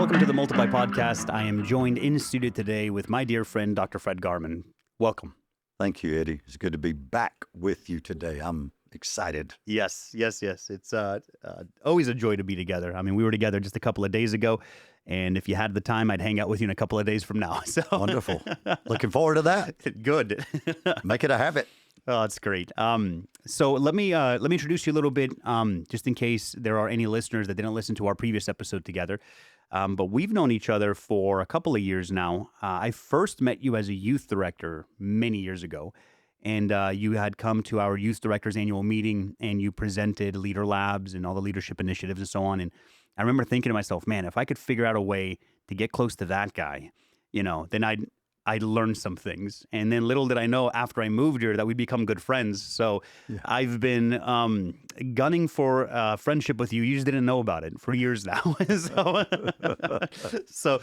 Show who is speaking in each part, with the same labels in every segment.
Speaker 1: welcome to the Multiply Podcast. I am joined in studio today with my dear friend, Dr. Fred Garmon. Welcome.
Speaker 2: Thank you, Eddie. It's good to be back with you today. I'm excited.
Speaker 1: Yes. It's always a joy to be together. I mean, we were together just a couple of days ago, and if you had the time, I'd hang out with you in a couple of days from now. So
Speaker 2: Wonderful. Looking forward to that.
Speaker 1: Good.
Speaker 2: Make it a habit.
Speaker 1: Oh, that's great. So let me introduce you a little bit, just in case there are any listeners that didn't listen to our previous episode together. But we've known each other for a couple of years now. I first met you as a youth director many years ago, and you had come to our youth directors annual meeting, and you presented LeaderLabs and all the leadership initiatives and so on. And I remember thinking to myself, man, if I could figure out a way to get close to that guy, then I'd learn some things. And then little did I know after I moved here that we'd become good friends. So yeah. I've been gunning for friendship with you. You just didn't know about it for years now. So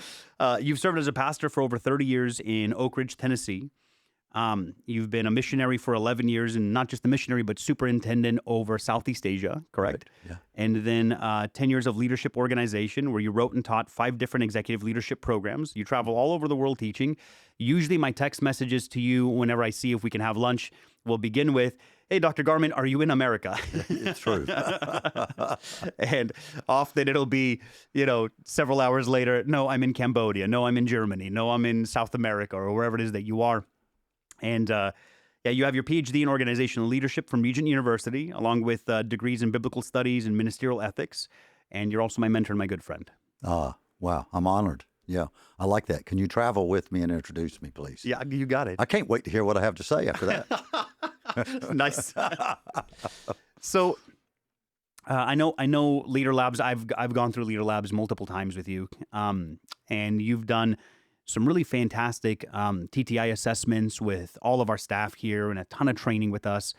Speaker 1: you've served as a pastor for over 30 years in Oak Ridge, Tennessee. You've been a missionary for 11 years, and not just the missionary, but superintendent over Southeast Asia, correct?
Speaker 2: Right. Yeah.
Speaker 1: And then 10 years of leadership organization, where you wrote and taught 5 different executive leadership programs. You travel all over the world teaching. Usually my text messages to you whenever I see if we can have lunch will begin with, "Hey, Dr. Garmon, are you in America?"
Speaker 2: It's true.
Speaker 1: And often it'll be, several hours later, "No, I'm in Cambodia. No, I'm in Germany. No, I'm in South America," or wherever it is that you are. And you have your PhD in organizational leadership from Regent University, along with degrees in biblical studies and ministerial ethics. And you're also my mentor and my good friend.
Speaker 2: Wow. I'm honored. Yeah, I like that. Can you travel with me and introduce me, please?
Speaker 1: Yeah, you got it.
Speaker 2: I can't wait to hear what I have to say after that.
Speaker 1: Nice. So I know LeaderLabs. I've gone through LeaderLabs multiple times with you, and you've done some really fantastic TTI assessments with all of our staff here and a ton of training with us.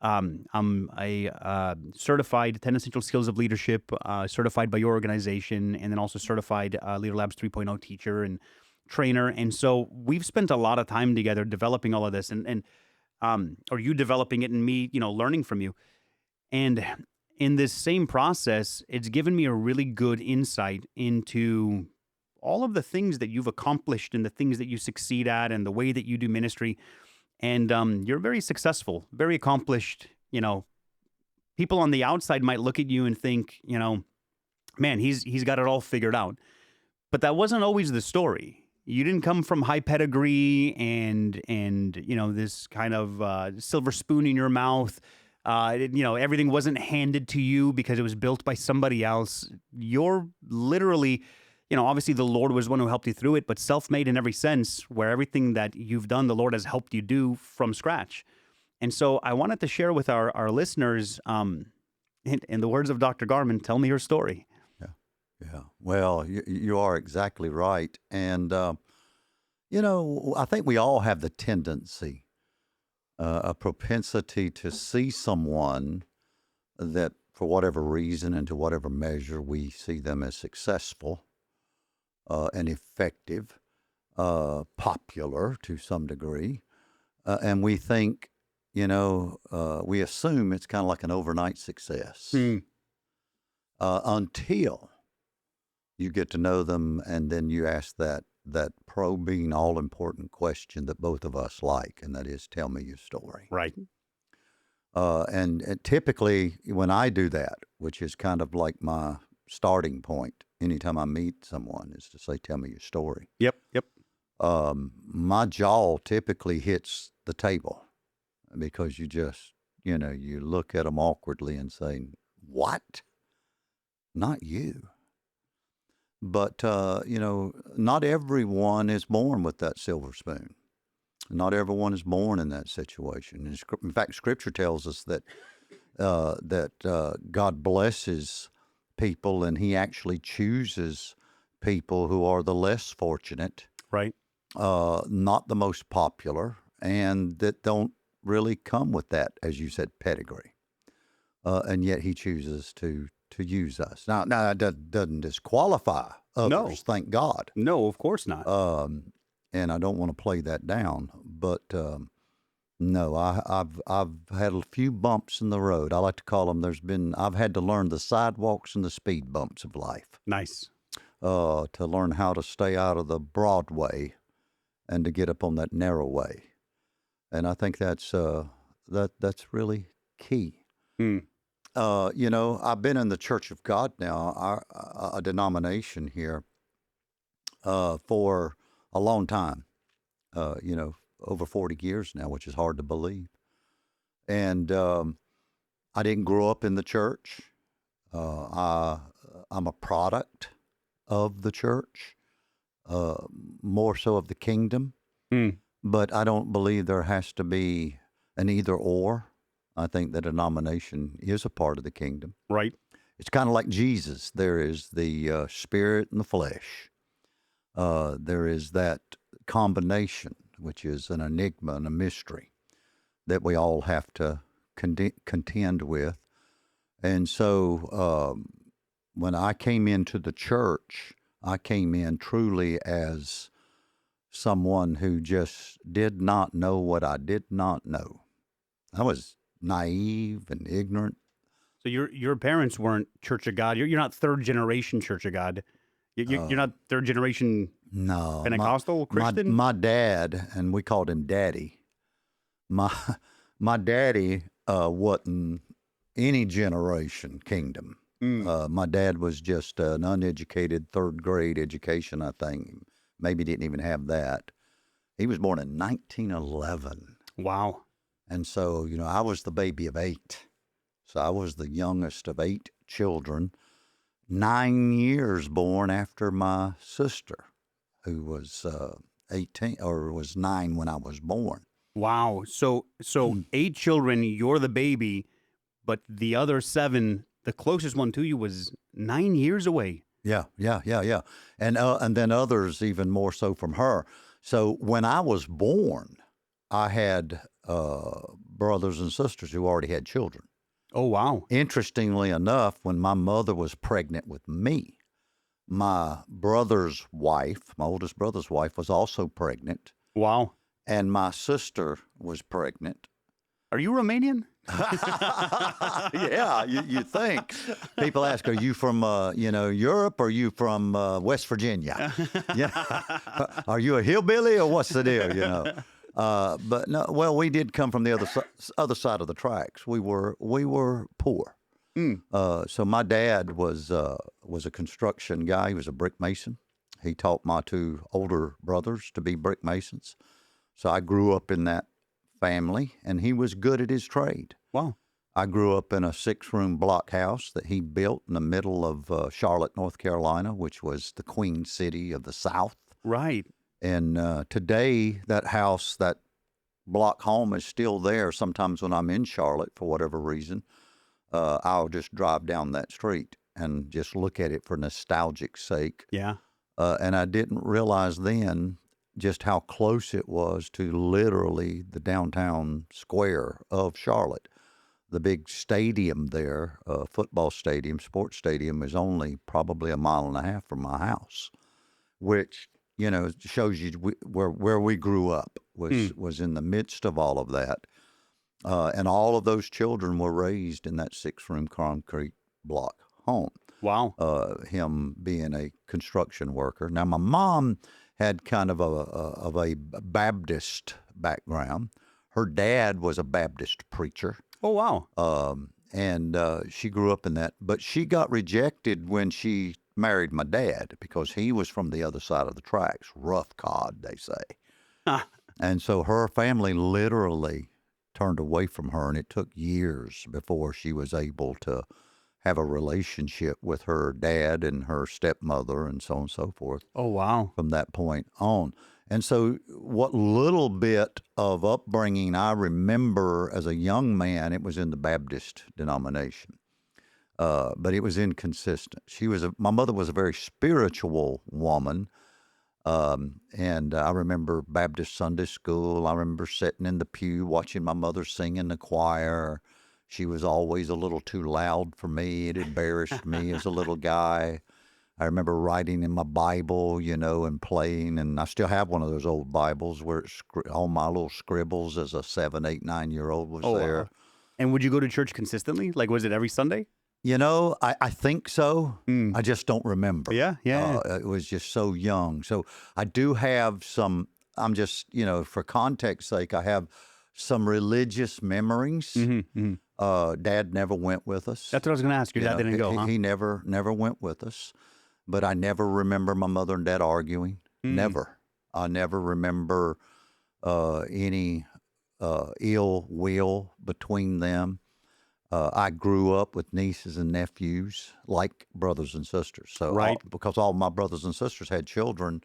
Speaker 1: I'm a certified 10 Essential Skills of Leadership, certified by your organization, and then also certified LeaderLabs 3.0 teacher and trainer. And so we've spent a lot of time together developing all of this, or you developing it and me, learning from you. And in this same process, it's given me a really good insight into all of the things that you've accomplished and the things that you succeed at and the way that you do ministry. And you're very successful, very accomplished. People on the outside might look at you and think, man, he's got it all figured out. But that wasn't always the story. You didn't come from high pedigree and this kind of silver spoon in your mouth. Everything wasn't handed to you because it was built by somebody else. You're literally, obviously the Lord was the one who helped you through it, but self-made in every sense, where everything that you've done, the Lord has helped you do from scratch. And so I wanted to share with our listeners, in the words of Dr. Garmon, tell me your story.
Speaker 2: Yeah. Well, you are exactly right. And, I think we all have the tendency, a propensity to see someone that for whatever reason and to whatever measure we see them as successful, and effective, popular to some degree. And we think, we assume it's kind of like an overnight success until you get to know them, and then you ask that probing, all-important question that both of us like, and that is, tell me your story.
Speaker 1: Right.
Speaker 2: And typically when I do that, which is kind of like my starting point anytime I meet someone, is to say, tell me your story.
Speaker 1: Yep.
Speaker 2: My jaw typically hits the table because you just, you look at them awkwardly and say, what? Not you. But, not everyone is born with that silver spoon. Not everyone is born in that situation. In fact, Scripture tells us that God blesses people, and He actually chooses people who are the less fortunate,
Speaker 1: right?
Speaker 2: Not the most popular, and that don't really come with that, as you said, pedigree. And yet He chooses to use us. Now that doesn't disqualify others.
Speaker 1: No.
Speaker 2: Thank God.
Speaker 1: No, of course not.
Speaker 2: And I don't want to play that down, but no, I've had a few bumps in the road. I like to call them. I've had to learn the sidewalks and the speed bumps of life.
Speaker 1: Nice.
Speaker 2: to learn how to stay out of the broad way and to get up on that narrow way. And I think that's really key.
Speaker 1: Hmm.
Speaker 2: I've been in the Church of God now, a denomination here, for a long time. Over 40 years now, which is hard to believe. And I didn't grow up in the church. I'm a product of the church, more so of the kingdom.
Speaker 1: Hmm.
Speaker 2: But I don't believe there has to be an either or. I think the denomination is a part of the kingdom.
Speaker 1: Right.
Speaker 2: It's kind of like Jesus. There is the spirit and the flesh. There is that combination, which is an enigma and a mystery that we all have to contend with. And so when I came into the church, I came in truly as someone who just did not know what I did not know. I was naive and ignorant.
Speaker 1: So your parents weren't Church of God. You're not third generation Church of God. You're not third generation
Speaker 2: No,
Speaker 1: Pentecostal Christian.
Speaker 2: my dad, and we called him Daddy. My daddy wasn't any generation kingdom. My dad was just an uneducated third grade education, I think. Maybe didn't even have that. He was born in 1911.
Speaker 1: Wow.
Speaker 2: And so, I was the baby of 8. So I was the youngest of 8 children, 9 years born after my sister, who was 18 or was 9 when I was born.
Speaker 1: Wow. So 8 children, you're the baby, but the other 7, the closest one to you was 9 years away.
Speaker 2: Yeah. And then others even more so from her. So when I was born, I had brothers and sisters who already had children.
Speaker 1: Oh, wow.
Speaker 2: Interestingly enough, when my mother was pregnant with me, my brother's wife, my oldest brother's wife, was also pregnant.
Speaker 1: Wow.
Speaker 2: And my sister was pregnant.
Speaker 1: Are you Romanian?
Speaker 2: Yeah, you think. People ask, are you from, Europe, or are you from West Virginia? Yeah. Are you a hillbilly, or what's the deal, But no, well, we did come from the other side of the tracks. We were poor. So my dad was a construction guy. He was a brick mason. He taught my 2 older brothers to be brick masons. So I grew up in that family, and he was good at his trade.
Speaker 1: Wow.
Speaker 2: I grew up in a 6-room block house that he built in the middle of Charlotte, North Carolina, which was the Queen City of the South.
Speaker 1: Right.
Speaker 2: And today, that house, that block home is still there. Sometimes when I'm in Charlotte, for whatever reason, I'll just drive down that street and just look at it for nostalgic sake.
Speaker 1: Yeah.
Speaker 2: And I didn't realize then just how close it was to literally the downtown square of Charlotte. The big stadium there, football stadium, sports stadium, is only probably a mile and a half from my house, which, shows you where we grew up was in the midst of all of that. And all of those children were raised in that 6-room concrete block home.
Speaker 1: Wow.
Speaker 2: Him being a construction worker. Now, my mom had kind of a Baptist background. Her dad was a Baptist preacher.
Speaker 1: Oh, wow.
Speaker 2: And she grew up in that. But she got rejected when she married my dad because he was from the other side of the tracks. Rough cod, they say. And so her family literally turned away from her, and it took years before she was able to have a relationship with her dad and her stepmother and so on and so forth.
Speaker 1: Oh, wow.
Speaker 2: From that point on. And so what little bit of upbringing I remember as a young man, it was in the Baptist denomination. But it was inconsistent. My mother was a very spiritual woman. And I remember Baptist Sunday school. I remember sitting in the pew watching my mother sing in the choir. She was always a little too loud for me. It embarrassed me as a little guy. I remember writing in my Bible, and playing, and I still have one of those old Bibles where all my little scribbles as a 7, 8, 9-year-old was there.
Speaker 1: Wow. And would you go to church consistently? Like, was it every Sunday?
Speaker 2: I think so.
Speaker 1: Mm.
Speaker 2: I just don't remember.
Speaker 1: Yeah, yeah.
Speaker 2: It was just so young. So I do have some, I'm just, for context sake, I have some religious memories. Dad never went with us.
Speaker 1: That's what I was going to ask. Your dad didn't go, huh?
Speaker 2: He never went with us. But I never remember my mother and dad arguing. Never. I never remember any ill will between them. I grew up with nieces and nephews, like brothers and sisters. So,
Speaker 1: Right.
Speaker 2: because all my brothers and sisters had children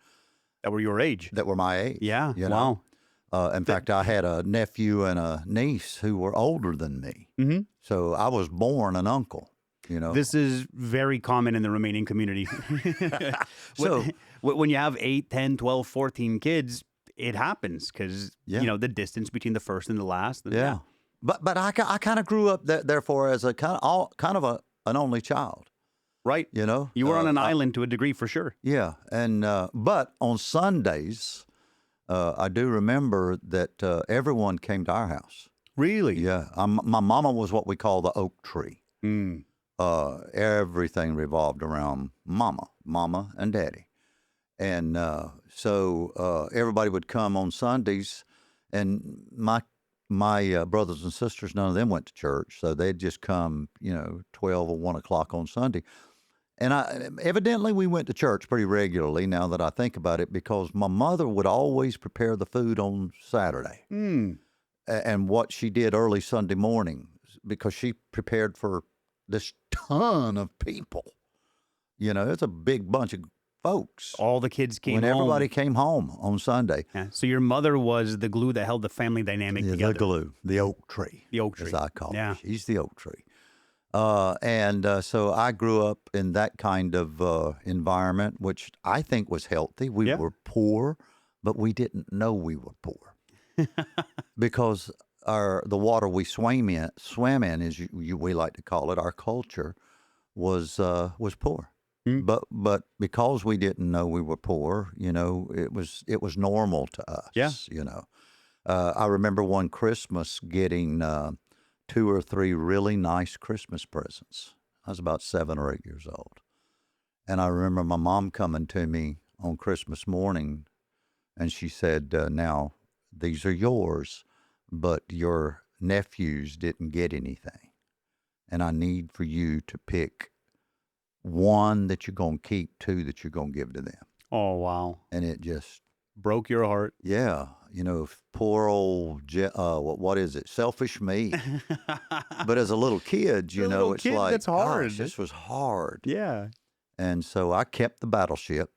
Speaker 1: That were your age.
Speaker 2: that were my age.
Speaker 1: Yeah. Wow.
Speaker 2: In fact, I had a nephew and a niece who were older than me.
Speaker 1: Mm-hmm.
Speaker 2: So I was born an uncle.
Speaker 1: This is very common in the Romanian community.
Speaker 2: So
Speaker 1: when you have 8, 10, 12, 14 kids, it happens because, the distance between the first and the last.
Speaker 2: Yeah. But I kind of grew up therefore as a kind of an only child.
Speaker 1: Right. You were on an island to a degree for sure.
Speaker 2: Yeah. And but on Sundays, I do remember that everyone came to our house.
Speaker 1: Really?
Speaker 2: Yeah. My mama was what we call the oak tree.
Speaker 1: Mm.
Speaker 2: Everything revolved around mama and daddy. And so everybody would come on Sundays, and my brothers and sisters, none of them went to church, so they'd just come, 12 or 1 o'clock on Sunday. And evidently we went to church pretty regularly, now that I think about it, because my mother would always prepare the food on Saturday. And what she did early Sunday morning, because she prepared for this ton of people. It's a big bunch of folks.
Speaker 1: All the kids came
Speaker 2: when
Speaker 1: home.
Speaker 2: Everybody came home on Sunday.
Speaker 1: Yeah. So your mother was the glue that held the family dynamic together.
Speaker 2: The glue, the oak tree.
Speaker 1: The oak tree.
Speaker 2: As I call
Speaker 1: Yeah.
Speaker 2: it. She's the oak tree. And so I grew up in that kind of environment, which I think was healthy. We were poor, but we didn't know we were poor. Because the water we swam in, as we like to call it, our culture was poor. But because we didn't know we were poor, it was normal to us.
Speaker 1: Yeah.
Speaker 2: I remember one Christmas getting 2 or 3 really nice Christmas presents. I was about 7 or 8 years old, and I remember my mom coming to me on Christmas morning, and she said, "Now these are yours, but your nephews didn't get anything, and I need for you to pick 1 that you're going to keep, 2 that you're going to give to them."
Speaker 1: Oh, wow.
Speaker 2: And it just
Speaker 1: broke your heart.
Speaker 2: Yeah. Poor old, what is it? Selfish me. But as a little kid, it's like,
Speaker 1: that's hard.
Speaker 2: Gosh, this was hard.
Speaker 1: Yeah.
Speaker 2: And so I kept the battleship.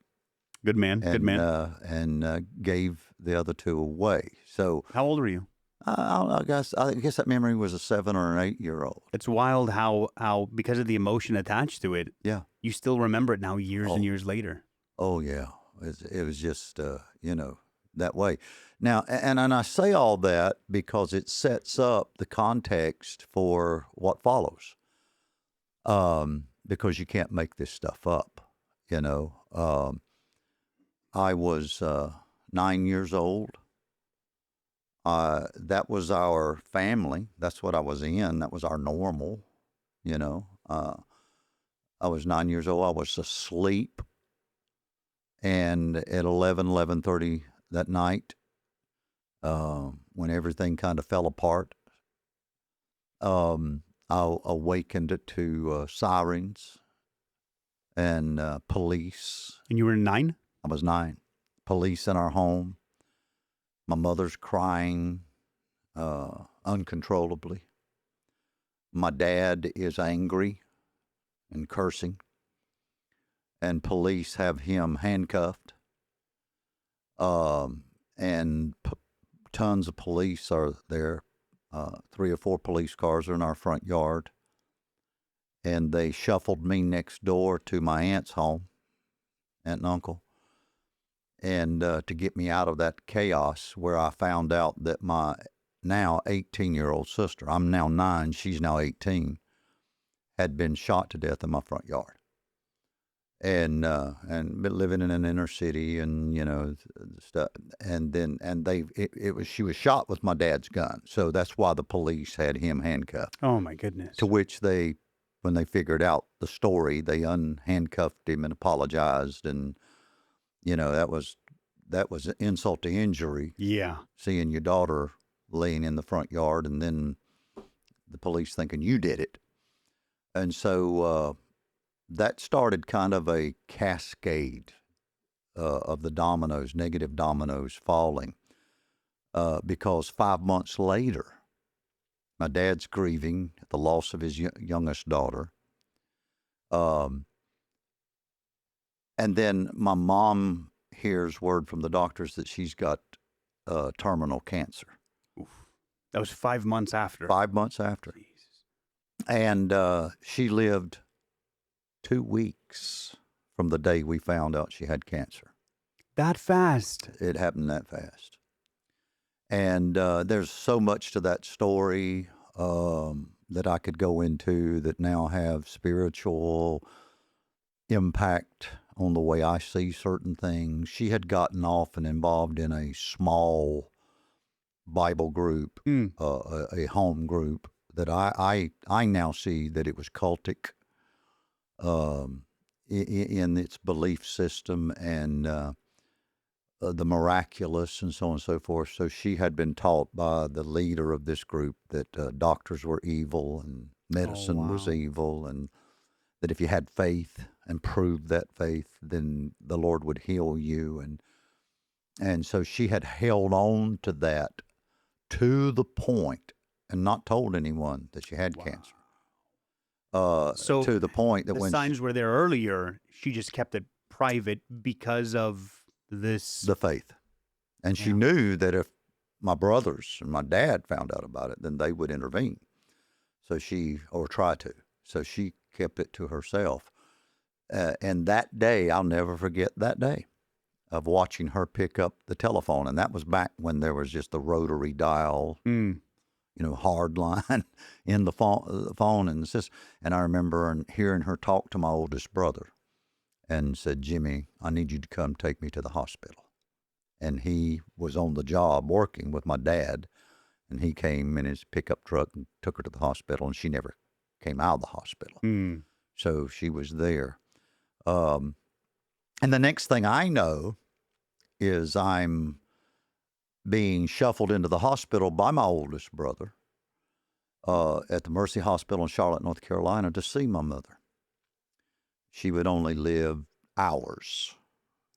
Speaker 1: Good man. Good man.
Speaker 2: And gave the other 2 away. So
Speaker 1: how old were you?
Speaker 2: I guess that memory was a 7 or an 8-year-old.
Speaker 1: It's wild how because of the emotion attached to it, you still remember it now years and years later.
Speaker 2: Oh yeah, it was just that way. Now, and I say all that because it sets up the context for what follows. Because you can't make this stuff up. I was 9 years old. That was our family. That's what I was in. That was our normal, I was 9 years old. I was asleep. And at 11:30 that night, when everything kind of fell apart, I awakened to sirens and police.
Speaker 1: And you were 9?
Speaker 2: I was 9. Police in our home. My mother's crying uncontrollably. My dad is angry and cursing. And police have him handcuffed. And tons of police are there. 3 or 4 police cars are in our front yard. And they shuffled me next door to my aunt's home, aunt and uncle. And to get me out of that chaos, where I found out that my now 18-year-old sister, I'm now 9, she's now 18, had been shot to death in my front yard. And been living in an inner city, and stuff. She was shot with my dad's gun, so that's why the police had him handcuffed.
Speaker 1: Oh my goodness!
Speaker 2: To which they when they figured out the story, they unhandcuffed him and apologized, and that was an insult to injury.
Speaker 1: Yeah.
Speaker 2: Seeing your daughter laying in the front yard, and then the police thinking you did it, and so that started kind of a cascade of the dominoes, negative dominoes falling, because 5 months later, my dad's grieving the loss of his youngest daughter. And then my mom hears word from the doctors that she's got terminal cancer.
Speaker 1: Oof. That was 5 months after.
Speaker 2: 5 months after.
Speaker 1: Jesus.
Speaker 2: And she lived 2 weeks from the day we found out she had cancer.
Speaker 1: That fast?
Speaker 2: It happened that fast. And there's so much to that story that I could go into that now have spiritual impact on the way I see certain things. She had gotten off and involved in a small Bible group, a home group that I now see that it was cultic in its belief system and the miraculous and so on and so forth. So she had been taught by the leader of this group that doctors were evil and medicine was evil, and that if you had faith and proved that faith, then the Lord would heal you. And so she had held on to that to the point, and not told anyone that she had cancer.
Speaker 1: So
Speaker 2: to the point that
Speaker 1: the
Speaker 2: when
Speaker 1: signs were there earlier, she just kept it private because of the
Speaker 2: faith. And she knew that if my brothers and my dad found out about it, then they would intervene. So or try to. So she kept it to herself. And that day, I'll never forget that day of watching her pick up the telephone. And that was back when there was just the rotary dial, hard line in the phone. And I remember hearing her talk to my oldest brother and said, "Jimmy, I need you to come take me to the hospital." And he was on the job working with my dad, and he came in his pickup truck and took her to the hospital, and she never came out of the hospital. So she was there. And the next thing I know is I'm being shuffled into the hospital by my oldest brother at the Mercy Hospital in Charlotte, North Carolina, to see my mother. She would only live hours.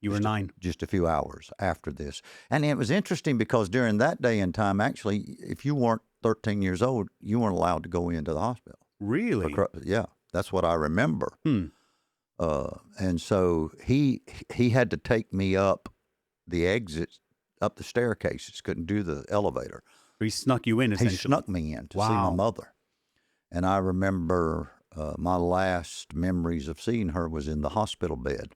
Speaker 1: You were 9.
Speaker 2: Just a few hours after this. And it was interesting because during that day and time, actually, if you weren't 13 years old, you weren't allowed to go into the hospital.
Speaker 1: Really?
Speaker 2: Yeah, that's what I remember. And so he had to take me up the exits, up the staircases, couldn't do the elevator.
Speaker 1: He snuck you in, essentially.
Speaker 2: He snuck me in to see my mother. And I remember my last memories of seeing her was in the hospital bed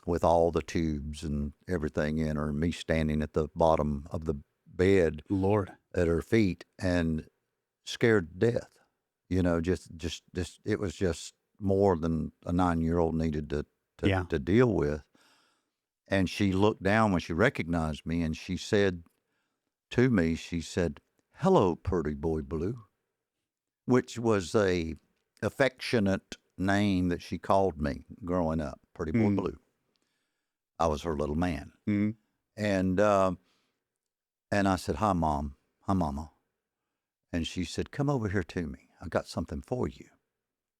Speaker 2: with all the tubes and everything in her, and me standing at the bottom of the bed,
Speaker 1: Lord,
Speaker 2: at her feet, and scared to death. Just it was just more than a 9-year-old needed to deal with. And she looked down when she recognized me, and she said to me, she said, "Hello, pretty boy blue," which was a affectionate name that she called me growing up, pretty boy blue. I was her little man. And I said, "Hi, Mom. Hi, Mama." And she said, "Come over here to me. I got something for you."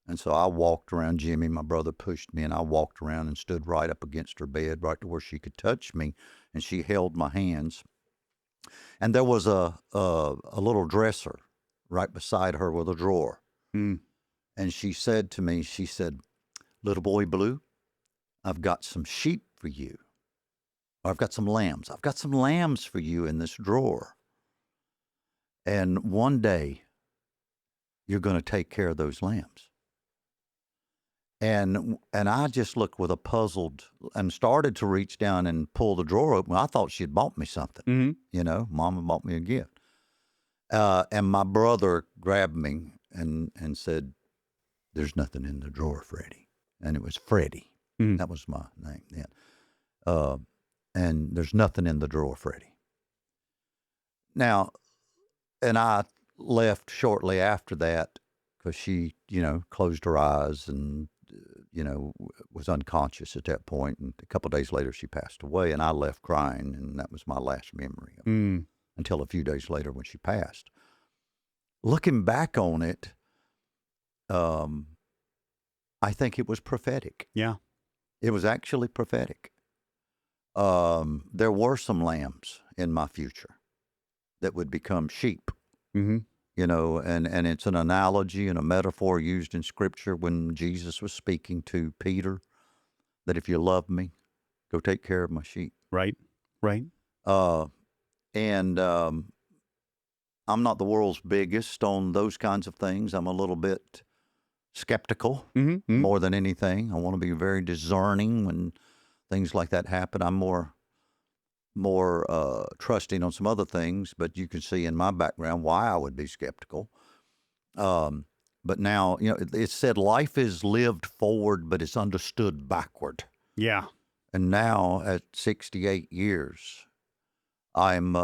Speaker 2: And so I walked around. Jimmy, my brother, pushed me, and I walked around and stood right up against her bed, right to where she could touch me, and she held my hands. And there was a little dresser right beside her with a drawer. And she said to me, she said, "Little boy blue, I've got some sheep for you. Or I've got some lambs. I've got some lambs for you in this drawer. And one day, you're going to take care of those lambs." And I just looked with a puzzled and started to reach down and pull the drawer open. I thought she had bought me something. Mama bought me a gift. And my brother grabbed me and said, "There's nothing in the drawer, Freddie." And it was Freddie. That was my name then. And "There's nothing in the drawer, Freddie." Now, and I left shortly after that, because she, closed her eyes and, was unconscious at that point. And a couple of days later, she passed away, and I left crying, and that was my last memory of her
Speaker 1: Mm.
Speaker 2: until a few days later when she passed. Looking back on it, I think it was prophetic.
Speaker 1: Yeah.
Speaker 2: It was actually prophetic. There were some lambs in my future that would become sheep,
Speaker 1: Mm-hmm.
Speaker 2: and it's an analogy and a metaphor used in Scripture when Jesus was speaking to Peter that if you love me, go take care of my sheep.
Speaker 1: Right. Right.
Speaker 2: And I'm not the world's biggest on those kinds of things. I'm a little bit skeptical
Speaker 1: Mm-hmm.
Speaker 2: more than anything. I want to be very discerning when things like that happen. I'm more trusting on some other things, but you can see in my background why I would be skeptical. But now, it said life is lived forward, but it's understood backward.
Speaker 1: Yeah.
Speaker 2: And now at 68 years, I'm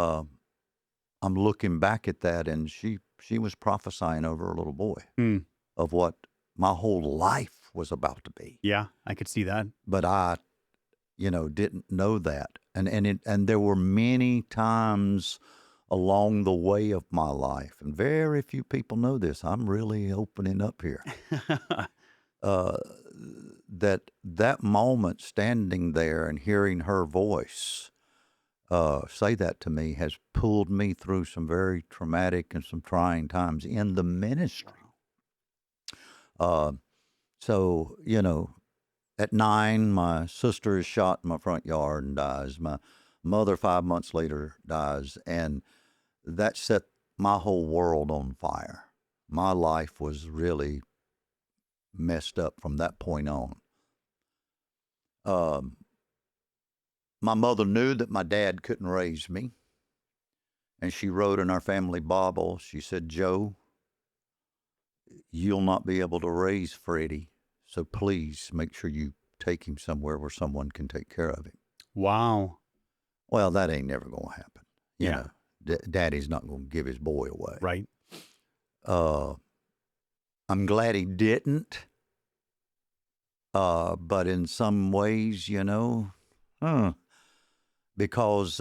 Speaker 2: looking back at that, and she was prophesying over a little boy
Speaker 1: Mm.
Speaker 2: of what my whole life was about to be.
Speaker 1: Yeah. I could see that.
Speaker 2: But I, didn't know that. And there were many times along the way of my life, and very few people know this. I'm really opening up here. That moment standing there and hearing her voice say that to me has pulled me through some very traumatic and some trying times in the ministry. So, at 9, my sister is shot in my front yard and dies. My mother, 5 months later, dies. And that set my whole world on fire. My life was really messed up from that point on. My mother knew that my dad couldn't raise me. And she wrote in our family Bible, she said, Joe, you'll not be able to raise Freddie. So please make sure you take him somewhere where someone can take care of him.
Speaker 1: Wow.
Speaker 2: Well, that ain't never going to happen.
Speaker 1: Yeah.
Speaker 2: Daddy's not going to give his boy away.
Speaker 1: Right.
Speaker 2: I'm glad he didn't. But in some ways, because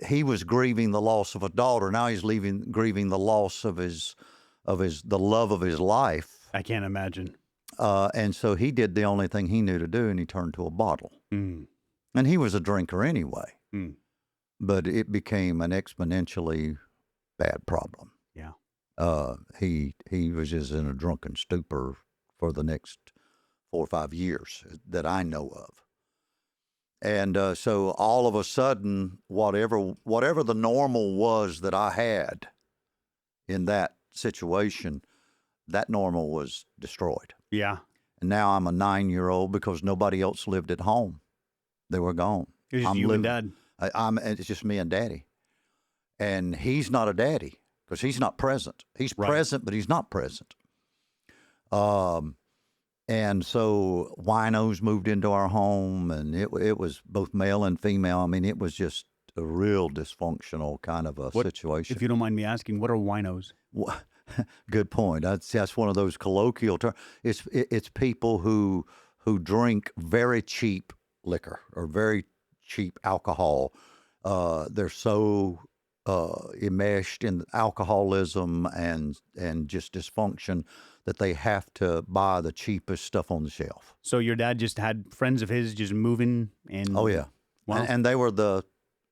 Speaker 2: he was grieving the loss of a daughter. Now he's grieving the loss of the love of his life.
Speaker 1: I can't imagine.
Speaker 2: And so he did the only thing he knew to do, and he turned to a bottle.
Speaker 1: Mm.
Speaker 2: And he was a drinker anyway.
Speaker 1: Mm.
Speaker 2: But it became an exponentially bad problem.
Speaker 1: Yeah.
Speaker 2: He was just in a drunken stupor for the next 4 or 5 years that I know of. And so all of a sudden, whatever the normal was that I had in that situation, that normal was destroyed.
Speaker 1: Yeah.
Speaker 2: And now I'm a 9-year-old because nobody else lived at home. They were gone.
Speaker 1: It's just you and Dad.
Speaker 2: It's just me and Daddy. And he's not a daddy because he's not present. He's present, but he's not present. And so winos moved into our home, and it was both male and female. I mean, it was just a real dysfunctional kind of a situation.
Speaker 1: If you don't mind me asking, what are winos?
Speaker 2: Good point. That's one of those colloquial terms. It's people who drink very cheap liquor or very cheap alcohol. They're so enmeshed in alcoholism and just dysfunction that they have to buy the cheapest stuff on the shelf.
Speaker 1: So your dad just had friends of his just moving and...
Speaker 2: Oh, yeah.
Speaker 1: Wow.
Speaker 2: And they were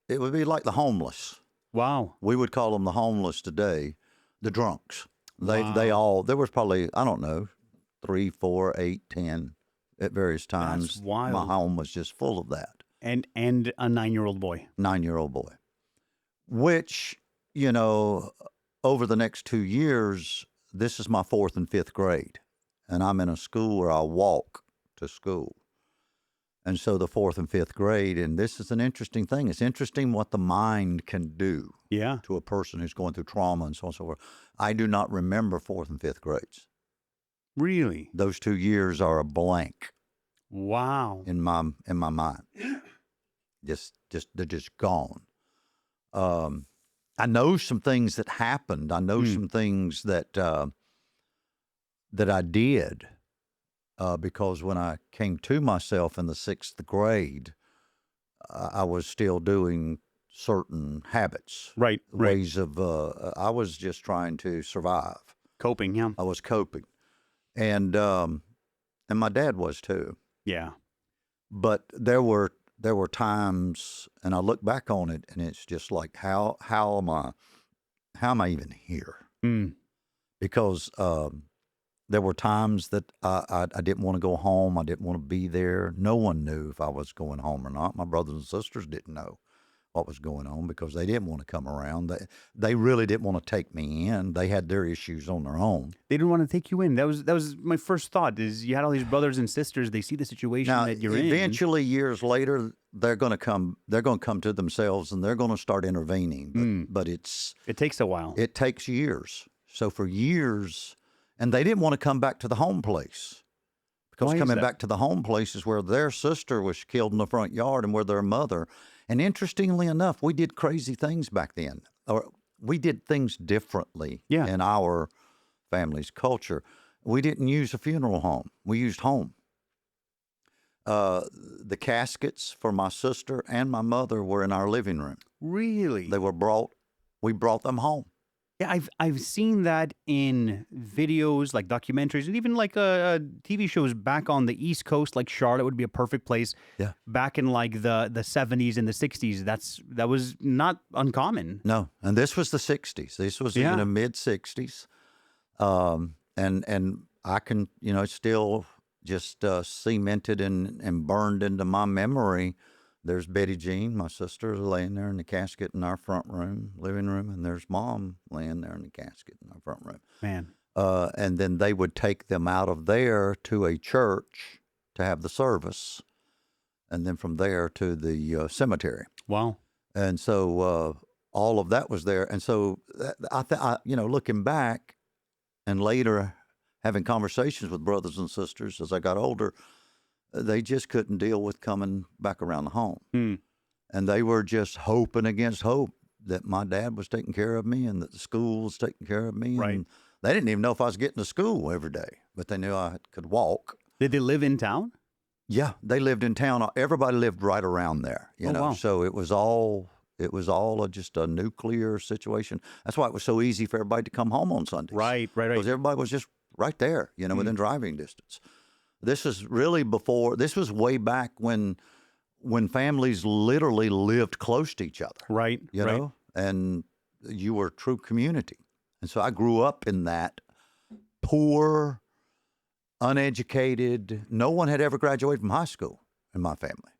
Speaker 2: it would be like the homeless.
Speaker 1: Wow.
Speaker 2: We would call them the homeless today, the drunks. They there was probably, I don't know, 3, 4, 8, 10 at various times.
Speaker 1: That's wild.
Speaker 2: My home was just full of that.
Speaker 1: And a 9-year-old boy.
Speaker 2: 9-year-old boy. Which, over the next 2 years, this is my 4th and 5th grade. And I'm in a school where I walk to school. And so the 4th and 5th grade, and this is an interesting thing. It's interesting what the mind can do to a person who's going through trauma and so on and so forth. I do not remember 4th and 5th grades.
Speaker 1: Really?
Speaker 2: Those 2 years are a blank.
Speaker 1: Wow.
Speaker 2: In my mind. They're just gone. I know some things that happened. I know some things that that I did, because when I came to myself in the 6th grade, I was still doing certain habits,
Speaker 1: Right.
Speaker 2: ways of, I was just trying to survive.
Speaker 1: Coping. Yeah.
Speaker 2: I was coping. And my dad was too.
Speaker 1: Yeah.
Speaker 2: But there were times, and I look back on it, and it's just like, how am I even here?
Speaker 1: Mm.
Speaker 2: Because there were times that I didn't want to go home. I didn't want to be there. No one knew if I was going home or not. My brothers and sisters didn't know what was going on because they didn't want to come around. They really didn't want to take me in. They had their issues on their own.
Speaker 1: They didn't want to take you in. That was my first thought. Is you had all these brothers and sisters. They see the situation
Speaker 2: Now,
Speaker 1: that you're in.
Speaker 2: eventually, years later, they're going to come. They're going to come to themselves, and they're going to start intervening. But
Speaker 1: It takes a while.
Speaker 2: it takes years. So for years, and they didn't want to come back to the home place because
Speaker 1: Why is
Speaker 2: coming
Speaker 1: that?
Speaker 2: back to the home place is where their sister was killed in the front yard and where their mother. And interestingly enough, we did crazy things back then, or we did things differently
Speaker 1: Yeah.
Speaker 2: in our family's culture. We didn't use a funeral home. We used home. The caskets for my sister and my mother were in our living room.
Speaker 1: Really?
Speaker 2: We brought them home.
Speaker 1: Yeah, I've seen that in videos, like documentaries, and even like TV shows back on the East Coast, like Charlotte would be a perfect place.
Speaker 2: Yeah.
Speaker 1: Back in like the 70s and the 60s, that was not uncommon.
Speaker 2: No, and this was the 60s. This was in the mid 60s. And I can, still just cemented and burned into my memory. There's Betty Jean, my sister, laying there in the casket in our front room, living room, and there's Mom laying there in the casket in our front room.
Speaker 1: Man.
Speaker 2: And then they would take them out of there to a church to have the service, and then from there to the cemetery.
Speaker 1: Wow.
Speaker 2: And so all of that was there. And so looking back and later having conversations with brothers and sisters as I got older, they just couldn't deal with coming back around the home. And they were just hoping against hope that my dad was taking care of me and that the school was taking care of me.
Speaker 1: Right.
Speaker 2: And they didn't even know if I was getting to school every day, but they knew I could walk.
Speaker 1: Did they live in town?
Speaker 2: Yeah, they lived in town. Everybody lived right around there,
Speaker 1: Wow.
Speaker 2: So it was all just a nuclear situation. That's why it was so easy for everybody to come home on Sundays.
Speaker 1: Right.
Speaker 2: Because everybody was just right there, within driving distance. This is really this was way back when families literally lived close to each other.
Speaker 1: Right.
Speaker 2: You know, and you were a true community. And so I grew up in that poor, uneducated. No one had ever graduated from high school in my family.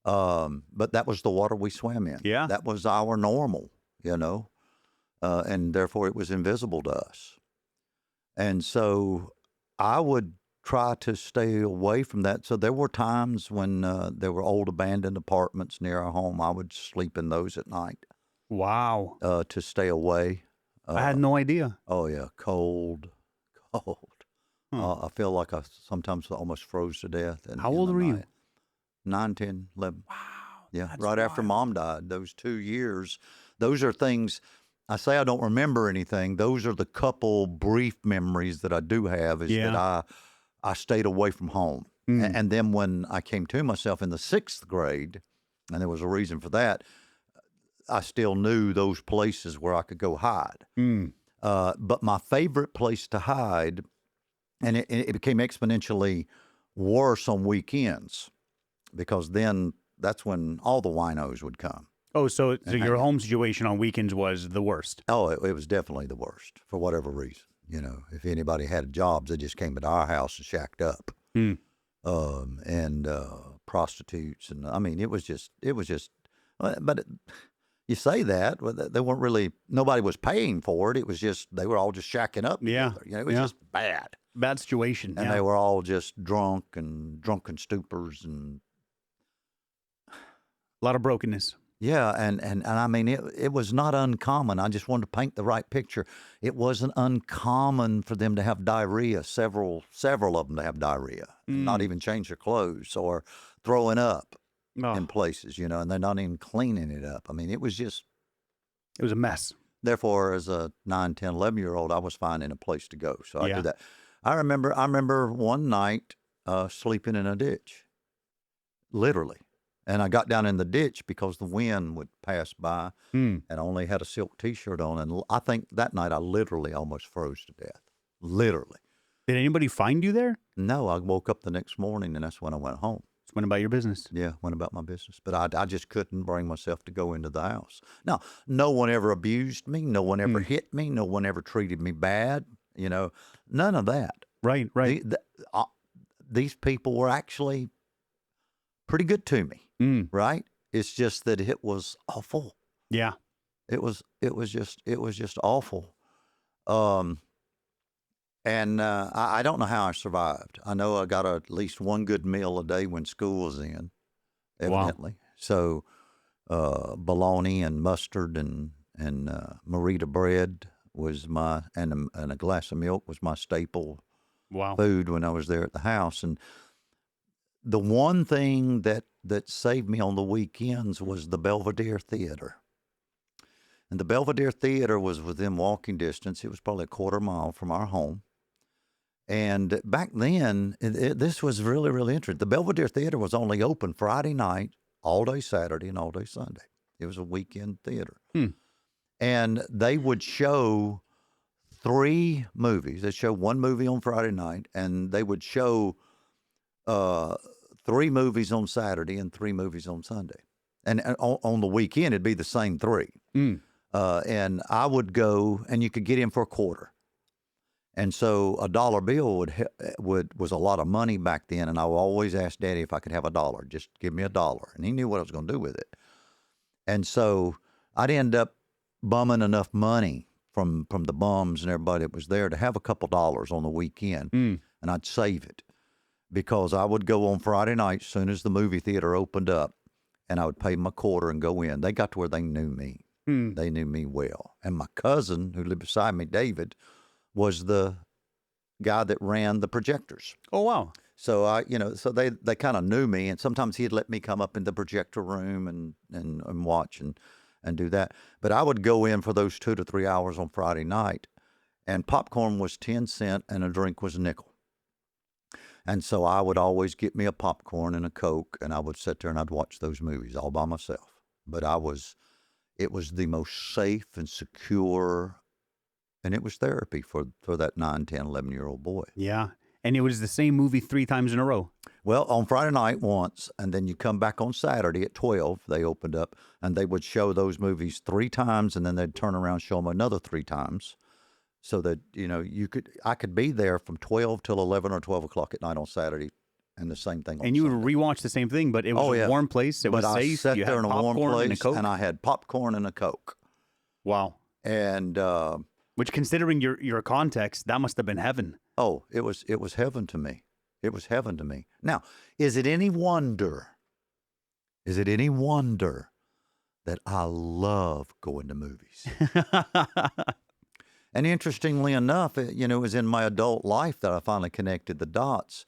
Speaker 2: But that was the water we swam in.
Speaker 1: Yeah.
Speaker 2: That was our normal, and therefore it was invisible to us. And so I would try to stay away from that. So there were times when there were old abandoned apartments near our home. I would sleep in those at night.
Speaker 1: Wow.
Speaker 2: To stay away.
Speaker 1: I had no idea.
Speaker 2: Oh, yeah. Cold. I feel like I sometimes almost froze to death.
Speaker 1: How old were you?
Speaker 2: 9, 10, 11.
Speaker 1: Wow.
Speaker 2: Yeah, right after Mom died, those 2 years. Those are things, I say I don't remember anything. Those are the couple brief memories that I do have is that I stayed away from home. And then when I came to myself in the 6th grade, and there was a reason for that, I still knew those places where I could go hide. But my favorite place to hide, and it became exponentially worse on weekends, because then that's when all the winos would come.
Speaker 1: Oh, so your home situation on weekends was the worst.
Speaker 2: Oh, it was definitely the worst for whatever reason. If anybody had jobs, they just came to our house and shacked up. And prostitutes. And I mean, it was just, but you say that, they weren't really, nobody was paying for it. It was just, they were all just shacking up together. It was just bad.
Speaker 1: Bad situation.
Speaker 2: And they were all just drunk and drunken stupors and.
Speaker 1: A lot of brokenness.
Speaker 2: Yeah, and I mean, it was not uncommon. I just wanted to paint the right picture. It wasn't uncommon for them to have diarrhea, several of them to have diarrhea, and not even change their clothes or throwing up in places, and they're not even cleaning it up. I mean, it was
Speaker 1: a mess.
Speaker 2: Therefore, as a 9, 10, 11-year-old, I was finding a place to go. So I did that. I remember one night sleeping in a ditch, literally. And I got down in the ditch because the wind would pass by,
Speaker 1: Hmm.
Speaker 2: and I only had a silk T-shirt on. And I think that night I literally almost froze to death. Literally.
Speaker 1: Did anybody find you there?
Speaker 2: No, I woke up the next morning, and that's when I went home.
Speaker 1: Just went about your business.
Speaker 2: Yeah, went about my business. But I just couldn't bring myself to go into the house. Now, no one ever abused me. No one ever hit me. No one ever treated me bad. None of that.
Speaker 1: Right.
Speaker 2: These people were actually pretty good to me, right? It's just that it was awful.
Speaker 1: Yeah.
Speaker 2: It was just awful. And I don't know how I survived. I know I got at least one good meal a day when school was in, evidently. Wow. So bologna and mustard and Merita bread was and a glass of milk was my staple food when I was there at the house. And the one thing that saved me on the weekends was the Belvedere Theater. And the Belvedere Theater was within walking distance. It was probably a quarter mile from our home. And back then, this was really, really interesting. The Belvedere Theater was only open Friday night, all day Saturday, and all day Sunday. It was a weekend theater. And they would show 3 movies. They'd show one movie on Friday night, and they would show 3 movies on Saturday and 3 movies on Sunday. And on the weekend, it'd be the same 3. And I would go, and you could get in for a quarter. And so a dollar bill was a lot of money back then. And I would always ask Daddy if I could have $1. Just give me $1. And he knew what I was going to do with it. And so I'd end up bumming enough money from the bums and everybody that was there to have a couple dollars on the weekend. And I'd save it because I would go on Friday night as soon as the movie theater opened up, and I would pay my quarter and go in. They got to where they knew me. They knew me well. And my cousin who lived beside me, David, was the guy that ran the projectors.
Speaker 1: Oh, wow.
Speaker 2: So so they kind of knew me, and sometimes he'd let me come up in the projector room and watch and do that. But I would go in for those 2 to 3 hours on Friday night, and popcorn was 10 cents and a drink was a nickel. And so I would always get me a popcorn and a Coke, and I would sit there and I'd watch those movies all by myself. But it was the most safe and secure, and it was therapy for that 9, 10, 11-year-old boy.
Speaker 1: Yeah. And it was the same movie 3 times in a row.
Speaker 2: Well, on Friday night once, and then you come back on Saturday at 12, they opened up, and they would show those movies 3 times, and then they'd turn around and show them another 3 times. So that, I could be there from 12 till 11 or 12 o'clock at night on Saturday, and the same thing on
Speaker 1: And you
Speaker 2: Sunday.
Speaker 1: would rewatch the same thing, but it was a warm place. It was safe.
Speaker 2: I sat
Speaker 1: you
Speaker 2: there
Speaker 1: had
Speaker 2: in a warm
Speaker 1: popcorn and a
Speaker 2: place,
Speaker 1: Coke.
Speaker 2: and I had popcorn and a Coke.
Speaker 1: Wow.
Speaker 2: And
Speaker 1: which, considering your context, that must have been heaven.
Speaker 2: Oh, it was heaven to me. It was heaven to me. Now, is it any wonder that I love going to movies? And interestingly enough, it was in my adult life that I finally connected the dots.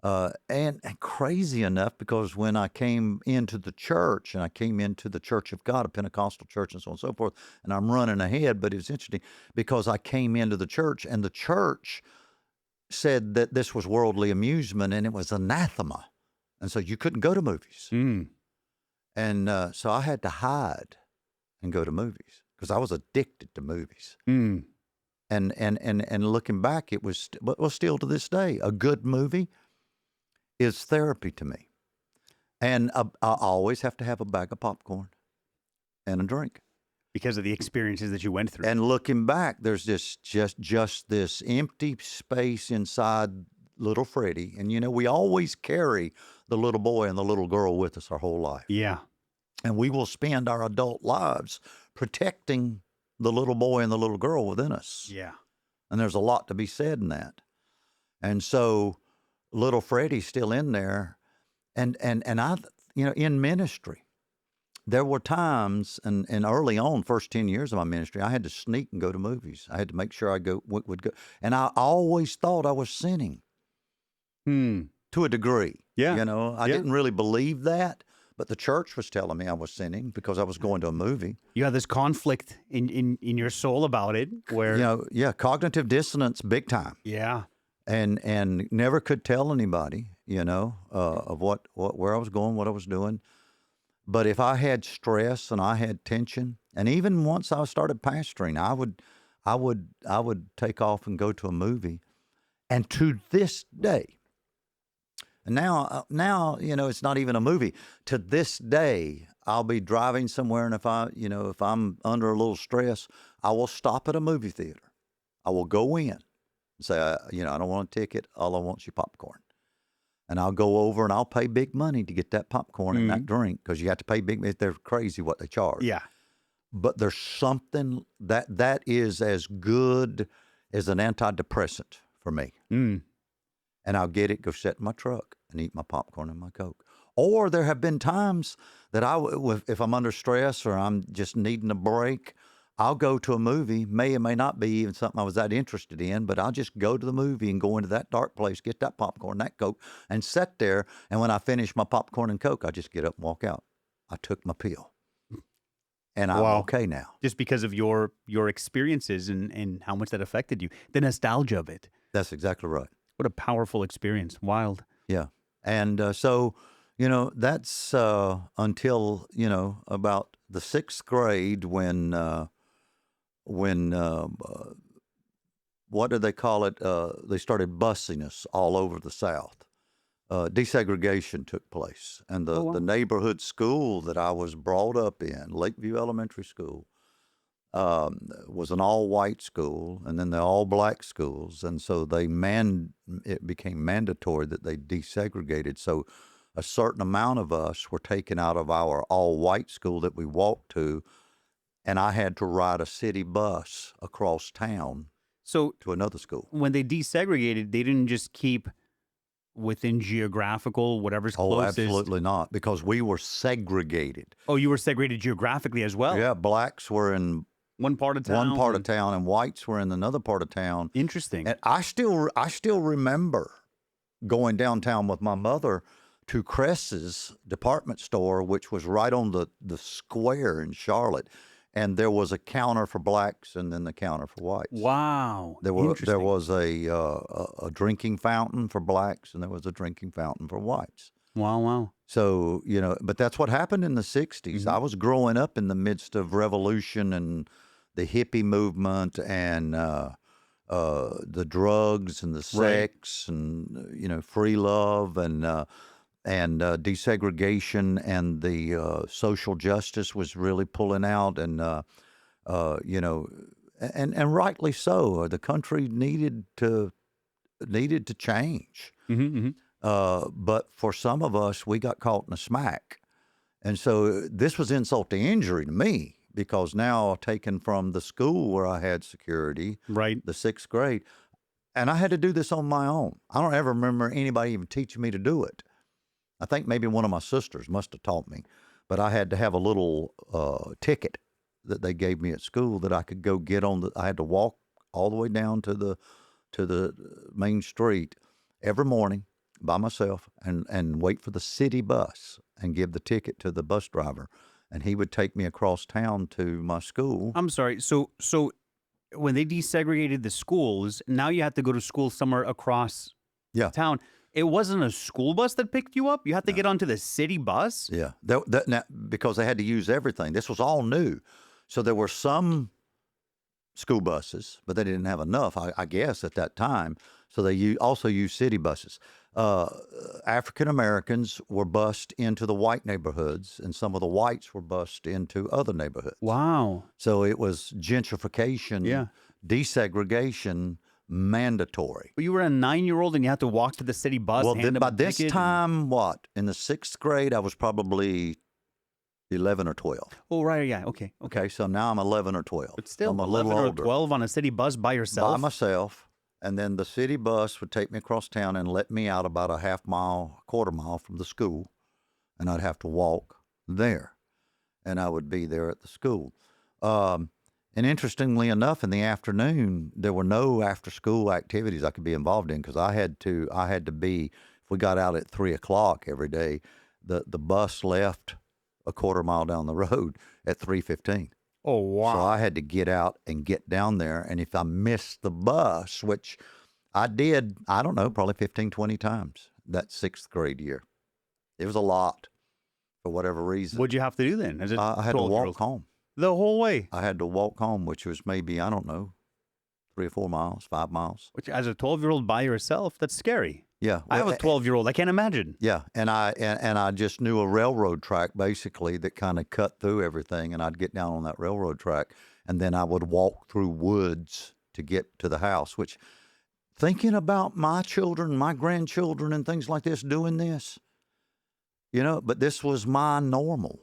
Speaker 2: And crazy enough, because when I came into the church, and I came into the Church of God, a Pentecostal church and so on and so forth, and I'm running ahead, but it's interesting because I came into the church, and the church said that this was worldly amusement, and it was anathema. And so you couldn't go to movies. And so I had to hide and go to movies because I was addicted to movies. And looking back, it was still to this day, a good movie is therapy to me. And I always have to have a bag of popcorn and a drink.
Speaker 1: Because of the experiences that you went through.
Speaker 2: And looking back, there's just this empty space inside little Freddie. And, we always carry the little boy and the little girl with us our whole life.
Speaker 1: Yeah.
Speaker 2: And we will spend our adult lives protecting the little boy and the little girl within us.
Speaker 1: Yeah.
Speaker 2: And there's a lot to be said in that. And so little Freddie's still in there. And I, in ministry, there were times, and early on, first 10 years of my ministry, I had to sneak and go to movies. I had to make sure I would go. And I always thought I was sinning to a degree.
Speaker 1: Yeah.
Speaker 2: I didn't really believe that. But the church was telling me I was sinning because I was going to a movie.
Speaker 1: You had this conflict in your soul about it where...
Speaker 2: cognitive dissonance, big time.
Speaker 1: Yeah.
Speaker 2: and never could tell anybody, of where I was going, what I was doing. But if I had stress and I had tension, and even once I started pastoring, I would take off and go to a movie. And to this day, and now it's not even a movie. To this day, I'll be driving somewhere, and if I'm under a little stress, I will stop at a movie theater. I will go in and say, I don't want a ticket. All I want is your popcorn. And I'll go over and I'll pay big money to get that popcorn and that drink, because you have to pay big. They're crazy what they charge.
Speaker 1: Yeah.
Speaker 2: But there's something that is as good as an antidepressant for me. And I'll get it, go sit in my truck and eat my popcorn and my Coke. Or there have been times that if I'm under stress or I'm just needing a break, I'll go to a movie, may or may not be even something I was that interested in, but I'll just go to the movie and go into that dark place, get that popcorn, that Coke, and sit there. And when I finish my popcorn and Coke, I just get up and walk out. I took my pill. And I'm okay now.
Speaker 1: Just because of your experiences and how much that affected you. The nostalgia of it.
Speaker 2: That's exactly right.
Speaker 1: What a powerful experience. Wild.
Speaker 2: Yeah. And so, that's until, about the 6th grade when what do they call it? They started busing us all over the South. Desegregation took place. And the neighborhood school that I was brought up in, Lakeview Elementary School, was an all-white school, and then the all-black schools, and so it became mandatory that they desegregated. So a certain amount of us were taken out of our all-white school that we walked to, and I had to ride a city bus across town to another school.
Speaker 1: When they desegregated, they didn't just keep within geographical, whatever's closest?
Speaker 2: Oh, absolutely not, because we were segregated.
Speaker 1: Oh, you were segregated geographically as well?
Speaker 2: Yeah, blacks were in
Speaker 1: one part of town,
Speaker 2: and whites were in another part of town.
Speaker 1: Interesting.
Speaker 2: And I still remember going downtown with my mother to Cress's department store, which was right on the square in Charlotte, and there was a counter for blacks and then the counter for whites.
Speaker 1: Wow.
Speaker 2: There was a drinking fountain for blacks and there was a drinking fountain for whites.
Speaker 1: Wow.
Speaker 2: So, but that's what happened in the 60s.
Speaker 1: Mm-hmm.
Speaker 2: I was growing up in the midst of revolution and the hippie movement and the drugs and the sex and, free love and desegregation and the social justice was really pulling out. And, and rightly so. The country needed to change.
Speaker 1: Mm-hmm.
Speaker 2: But for some of us, we got caught in a smack. And so this was insult to injury to me, because now taken from the school where I had security,
Speaker 1: right,
Speaker 2: the 6th grade, and I had to do this on my own. I don't ever remember anybody even teaching me to do it. I think maybe one of my sisters must have taught me, but I had to have a little ticket that they gave me at school that I could go get on. I had to walk all the way down to the main street every morning by myself and wait for the city bus and give the ticket to the bus driver, and he would take me across town to my school.
Speaker 1: I'm sorry. So when they desegregated the schools, now you have to go to school somewhere across town. It wasn't a school bus that picked you up? You had to get onto the city bus?
Speaker 2: Yeah, because they had to use everything. This was all new. So there were some school buses, but they didn't have enough, I guess, at that time. So they also used city buses. African Americans were bused into the white neighborhoods, and some of the whites were bused into other neighborhoods.
Speaker 1: Wow.
Speaker 2: So it was gentrification, desegregation, mandatory.
Speaker 1: But you were a 9-year-old and you had to walk to the city bus.
Speaker 2: Well, by this time, in the 6th grade, I was probably 11 or 12.
Speaker 1: Oh, right, yeah, okay.
Speaker 2: So now I'm 11 or 12.
Speaker 1: But still,
Speaker 2: I'm a
Speaker 1: 11
Speaker 2: little
Speaker 1: or
Speaker 2: older.
Speaker 1: 12 on a city bus by yourself?
Speaker 2: By myself. And then the city bus would take me across town and let me out about a quarter mile from the school. And I'd have to walk there. And I would be there at the school. And interestingly enough, in the afternoon, there were no after-school activities I could be involved in, because I had to be, if we got out at 3 o'clock every day, the bus left a quarter mile down the road at 3:15.
Speaker 1: Oh, wow.
Speaker 2: So I had to get out and get down there. And if I missed the bus, which I did, I don't know, probably 15, 20 times that 6th grade year. It was a lot for whatever reason.
Speaker 1: What'd you have to do then as a
Speaker 2: I had to
Speaker 1: 12-year-old?
Speaker 2: walk home.
Speaker 1: The whole way?
Speaker 2: I had to walk home, which was maybe, I don't know, 3 or 4 miles, 5 miles.
Speaker 1: Which, as a 12-year-old by yourself, that's scary.
Speaker 2: Yeah.
Speaker 1: I have a 12-year-old. I can't imagine.
Speaker 2: Yeah, and I just knew a railroad track basically that kind of cut through everything, and I'd get down on that railroad track, and then I would walk through woods to get to the house. Which, thinking about my children, my grandchildren, and things like this, doing this, but this was my normal.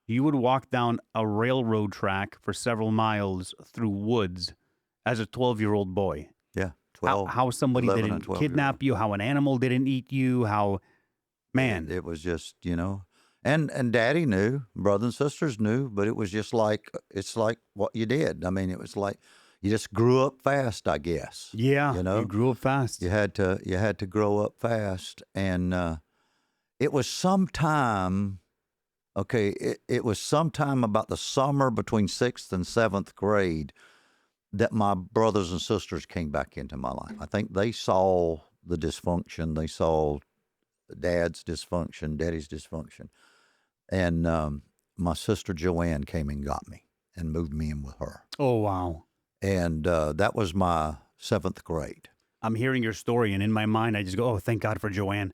Speaker 1: You would walk down a railroad track for several miles through woods as a 12-year-old boy.
Speaker 2: Yeah, 12.
Speaker 1: How somebody
Speaker 2: 11 and
Speaker 1: didn't
Speaker 2: 12
Speaker 1: kidnap you, how an animal didn't eat you, how, man.
Speaker 2: It was just, and Daddy knew, brothers and sisters knew, but it was just like, it's like what you did. I mean, it was like you just grew up fast, I guess.
Speaker 1: Yeah, you grew up fast.
Speaker 2: You had to grow up fast, and it was sometime. Okay, it was sometime about the summer between 6th and 7th grade that my brothers and sisters came back into my life. I think they saw the dysfunction. They saw Dad's dysfunction, Daddy's dysfunction. And my sister Joanne came and got me and moved me in with her.
Speaker 1: Oh, wow.
Speaker 2: And that was my 7th grade.
Speaker 1: I'm hearing your story, and in my mind, I just go, oh, thank God for Joanne.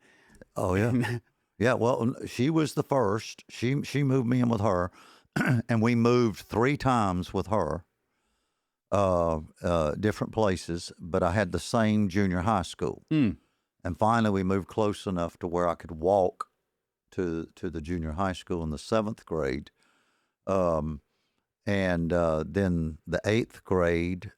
Speaker 2: Oh, yeah. Yeah, well, she was the first. She moved me in with her, and we moved 3 times with her, different places, but I had the same junior high school.
Speaker 1: Mm.
Speaker 2: And finally, we moved close enough to where I could walk to the junior high school in the 7th grade. And then the 8th grade,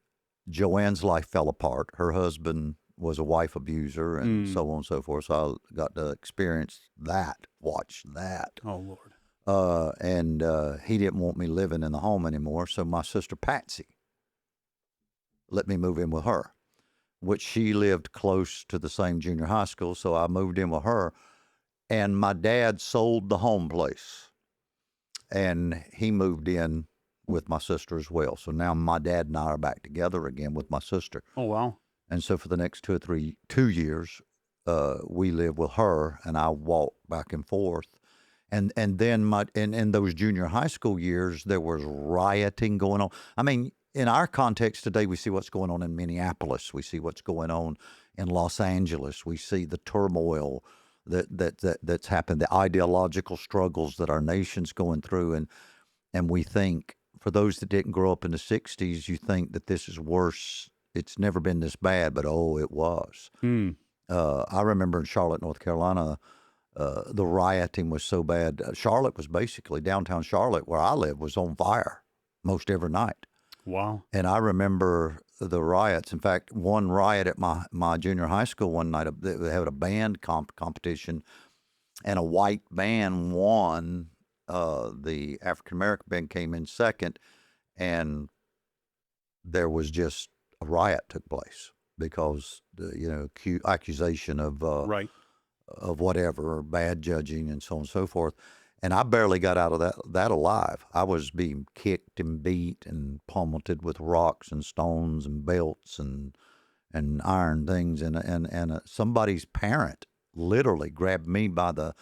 Speaker 2: Joanne's life fell apart. Her husband was a wife abuser and so on and so forth. So I got to experience that, watch that.
Speaker 1: Oh, Lord.
Speaker 2: And he didn't want me living in the home anymore. So my sister Patsy let me move in with her, which she lived close to the same junior high school. So I moved in with her, and my dad sold the home place, and he moved in with my sister as well. So now my dad and I are back together again with my sister.
Speaker 1: Oh, wow.
Speaker 2: And so for the next 2 years, we live with her, and I walk back and forth. And then in those junior high school years, there was rioting going on. I mean, in our context today, we see what's going on in Minneapolis. We see what's going on in Los Angeles. We see the turmoil that's happened, the ideological struggles that our nation's going through. And we think, for those that didn't grow up in the 60s, you think that this is worse. It's never been this bad, but oh, it was. I remember in Charlotte, North Carolina, the rioting was so bad. Charlotte was basically, downtown Charlotte, where I live, was on fire most every night.
Speaker 1: Wow.
Speaker 2: And I remember the riots. In fact, one riot at my junior high school one night, they had a band competition, and a white band won. The African-American band came in second, and there was just a riot took place because accusation of
Speaker 1: Right.
Speaker 2: of whatever, bad judging and so on and so forth. And I barely got out of that alive. I was being kicked and beat and pummeled with rocks and stones and belts and iron things. And somebody's parent literally grabbed me by the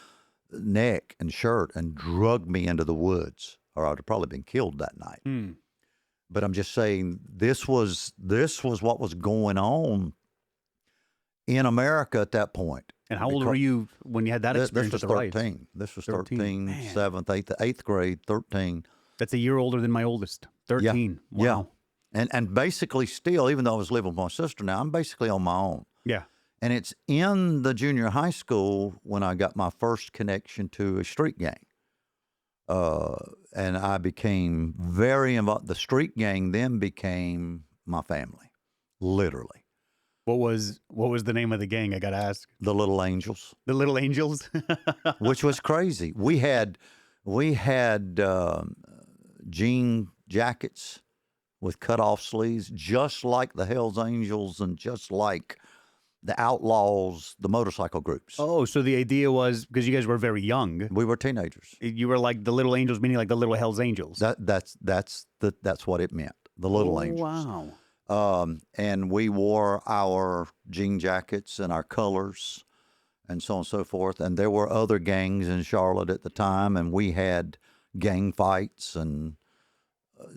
Speaker 2: neck and shirt and dragged me into the woods, or I'd have probably been killed that night. But I'm just saying, this was what was going on in America at that point.
Speaker 1: And how old were you when you had that experience?
Speaker 2: This was
Speaker 1: with the riots?
Speaker 2: 13. This was 13,
Speaker 1: Man.
Speaker 2: 7th, 8th grade, 13.
Speaker 1: That's a year older than my oldest. 13.
Speaker 2: Yeah.
Speaker 1: Wow.
Speaker 2: And basically still, even though I was living with my sister now, I'm basically on my own.
Speaker 1: Yeah.
Speaker 2: And it's in the junior high school when I got my first connection to a street gang. And I became very involved. The street gang then became my family, literally.
Speaker 1: What was the name of the gang? I got to ask.
Speaker 2: The Little Angels.
Speaker 1: The Little Angels?
Speaker 2: Which was crazy. We had jean jackets with cut-off sleeves, just like the Hells Angels and just like the Outlaws, the motorcycle groups.
Speaker 1: Oh, so the idea was, because you guys were very young,
Speaker 2: We were teenagers.
Speaker 1: you were like the Little Angels, meaning like the Little Hells Angels.
Speaker 2: That's what it meant. The Little Angels.
Speaker 1: Wow.
Speaker 2: And we wore our jean jackets and our colors and so on and so forth. And there were other gangs in Charlotte at the time, and we had gang fights and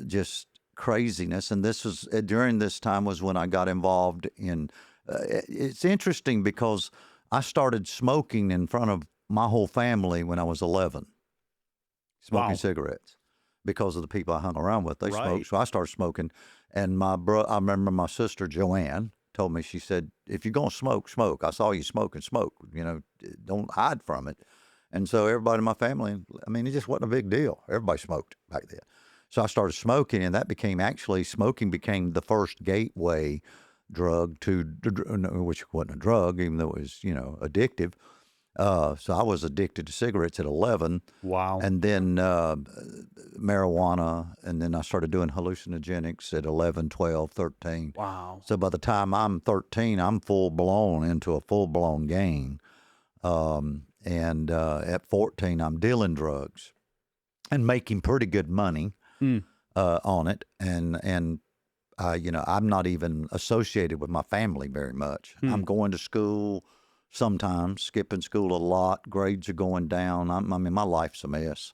Speaker 2: just craziness. And this was during this time was when I got involved in. It's interesting because I started smoking in front of my whole family when I was 11, smoking
Speaker 1: Wow.
Speaker 2: cigarettes because of the people I hung around with. They
Speaker 1: Right.
Speaker 2: smoked, so I started smoking. And I remember my sister Joanne told me, she said, "If you're gonna smoke, smoke. I saw you smoking, smoke. You know, don't hide from it." And so everybody in my family, I mean, it just wasn't a big deal. Everybody smoked back then. So I started smoking, and that became smoking became the first gateway drug to, which wasn't a drug, even though it was, addictive. So I was addicted to cigarettes at 11.
Speaker 1: Wow.
Speaker 2: And then marijuana, and then I started doing hallucinogenics at 11, 12, 13.
Speaker 1: Wow.
Speaker 2: So by the time I'm 13, I'm full-blown into a full-blown gang. And at 14, I'm dealing drugs and making pretty good money on it. And I'm not even associated with my family very much. I'm going to school sometimes, skipping school a lot. Grades are going down. I mean, my life's a mess.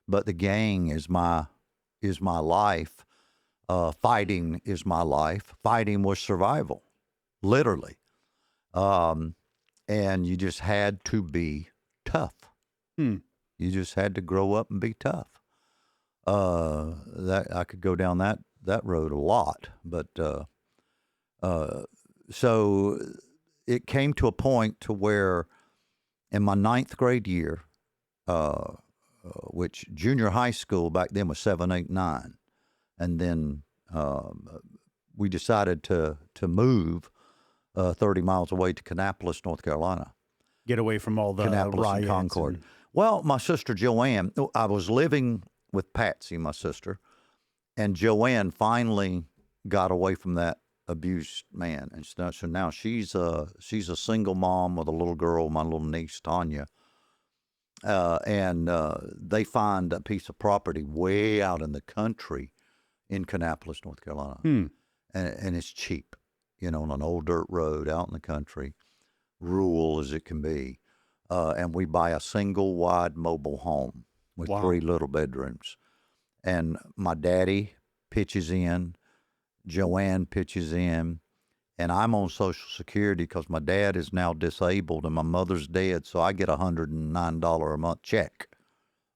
Speaker 2: But the gang is my life. Fighting is my life. Fighting was survival, literally. And you just had to be tough. You just had to grow up and be tough. That I could go down that road a lot, but so it came to a point to where in my 9th grade year, which junior high school back then was 7, 8, 9, and then we decided to move 30 miles away to Kannapolis, North Carolina.
Speaker 1: Get away from all the
Speaker 2: Kannapolis
Speaker 1: riots
Speaker 2: and Concord. Well, my sister Joanne, I was living with Patsy, my sister, and Joanne finally got away from that abused man, and so now she's a single mom with a little girl, my little niece Tanya, and they find a piece of property way out in the country in Kannapolis, North Carolina, and it's cheap, on an old dirt road out in the country, rural as it can be, and we buy a single wide mobile home with 3 little bedrooms, and my daddy pitches in, Joanne pitches in, and I'm on Social Security because my dad is now disabled and my mother's dead, so I get a $109 a month check,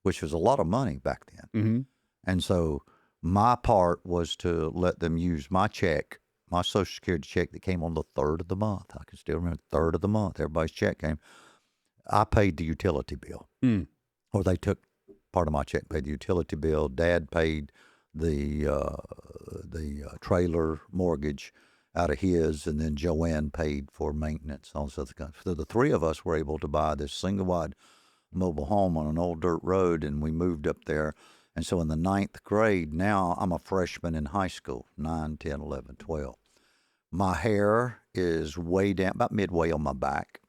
Speaker 2: which was a lot of money back then. And so my part was to let them use my check, my Social Security check that came on the 3rd of the month. I can still remember the 3rd of the month. Everybody's check came. I paid the utility bill, or they took part of my check, paid the utility bill. Dad paid the trailer mortgage out of his, and then Joanne paid for maintenance and all this other kind of stuff. So the 3 of us were able to buy this single wide mobile home on an old dirt road, and we moved up there. And so in the 9th grade, now I'm a freshman in high school, 9, 10, 11, 12. My hair is way down, about midway on my back.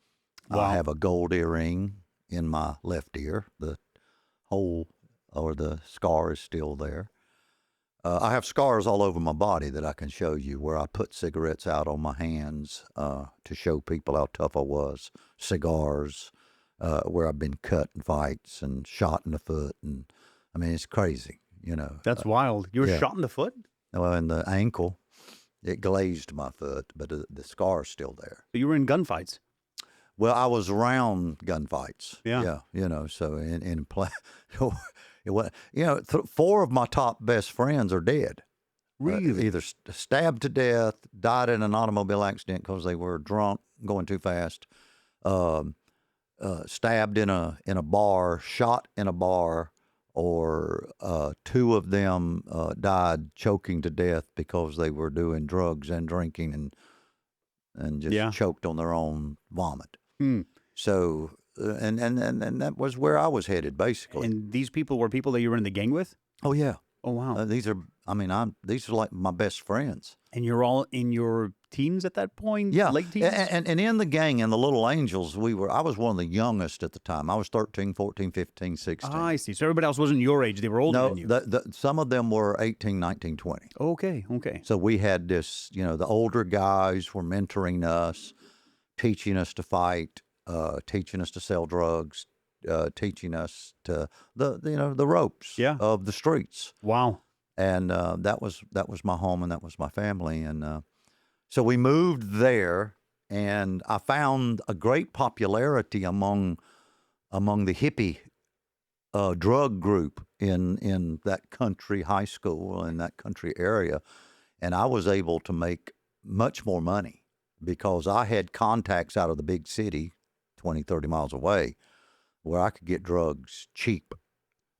Speaker 2: I have a gold earring in my left ear. The hole or the scar is still there. I have scars all over my body that I can show you where I put cigarettes out on my hands to show people how tough I was. Cigars, where I've been cut in fights and shot in the foot. And I mean, it's crazy,
Speaker 1: That's wild. You were shot in the foot?
Speaker 2: Well, in the ankle, it glazed my foot, but the scar's still there.
Speaker 1: But you were in gunfights.
Speaker 2: Well, I was around gunfights.
Speaker 1: Yeah.
Speaker 2: So in play, it was, 4 of my top best friends are dead.
Speaker 1: Really?
Speaker 2: Either stabbed to death, died in an automobile accident because they were drunk, going too fast, stabbed in a bar, shot in a bar, or 2 of them died choking to death because they were doing drugs and drinking and just choked on their own vomit. So, and that was where I was headed, basically.
Speaker 1: And these people were people that you were in the gang with?
Speaker 2: Oh, yeah.
Speaker 1: Oh, wow.
Speaker 2: These are like my best friends.
Speaker 1: And you're all in your teens at that point?
Speaker 2: Yeah,
Speaker 1: Late teens?
Speaker 2: and in the gang, in the Little Angels, I was one of the youngest at the time. I was 13, 14, 15, 16.
Speaker 1: I see. So everybody else wasn't your age. They were older
Speaker 2: No,
Speaker 1: than you.
Speaker 2: some of them were 18, 19, 20.
Speaker 1: Okay.
Speaker 2: So we had this, the older guys were mentoring us, teaching us to fight, teaching us to sell drugs, teaching us to the ropes
Speaker 1: Yeah.
Speaker 2: of the streets.
Speaker 1: Wow.
Speaker 2: And that was my home, and that was my family. And so we moved there, and I found a great popularity among the hippie drug group in that country high school and that country area. And I was able to make much more money because I had contacts out of the big city, 20, 30 miles away, where I could get drugs cheap,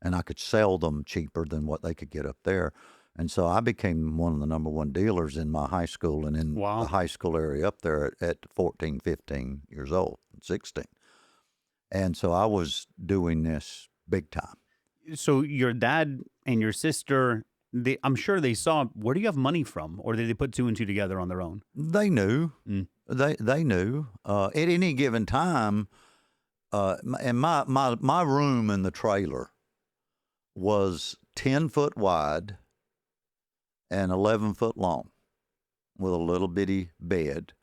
Speaker 2: and I could sell them cheaper than what they could get up there. And so I became one of the number one dealers in my high school and in
Speaker 1: Wow.
Speaker 2: the high school area up there at 14, 15 years old, 16. And so I was doing this big time.
Speaker 1: So your dad and your sister, I'm sure they saw, where do you have money from? Or did they put two and two together on their own?
Speaker 2: They knew.
Speaker 1: Mm.
Speaker 2: They knew. At any given time, and my room in the trailer was 10 foot wide and 11 foot long, with a little bitty bed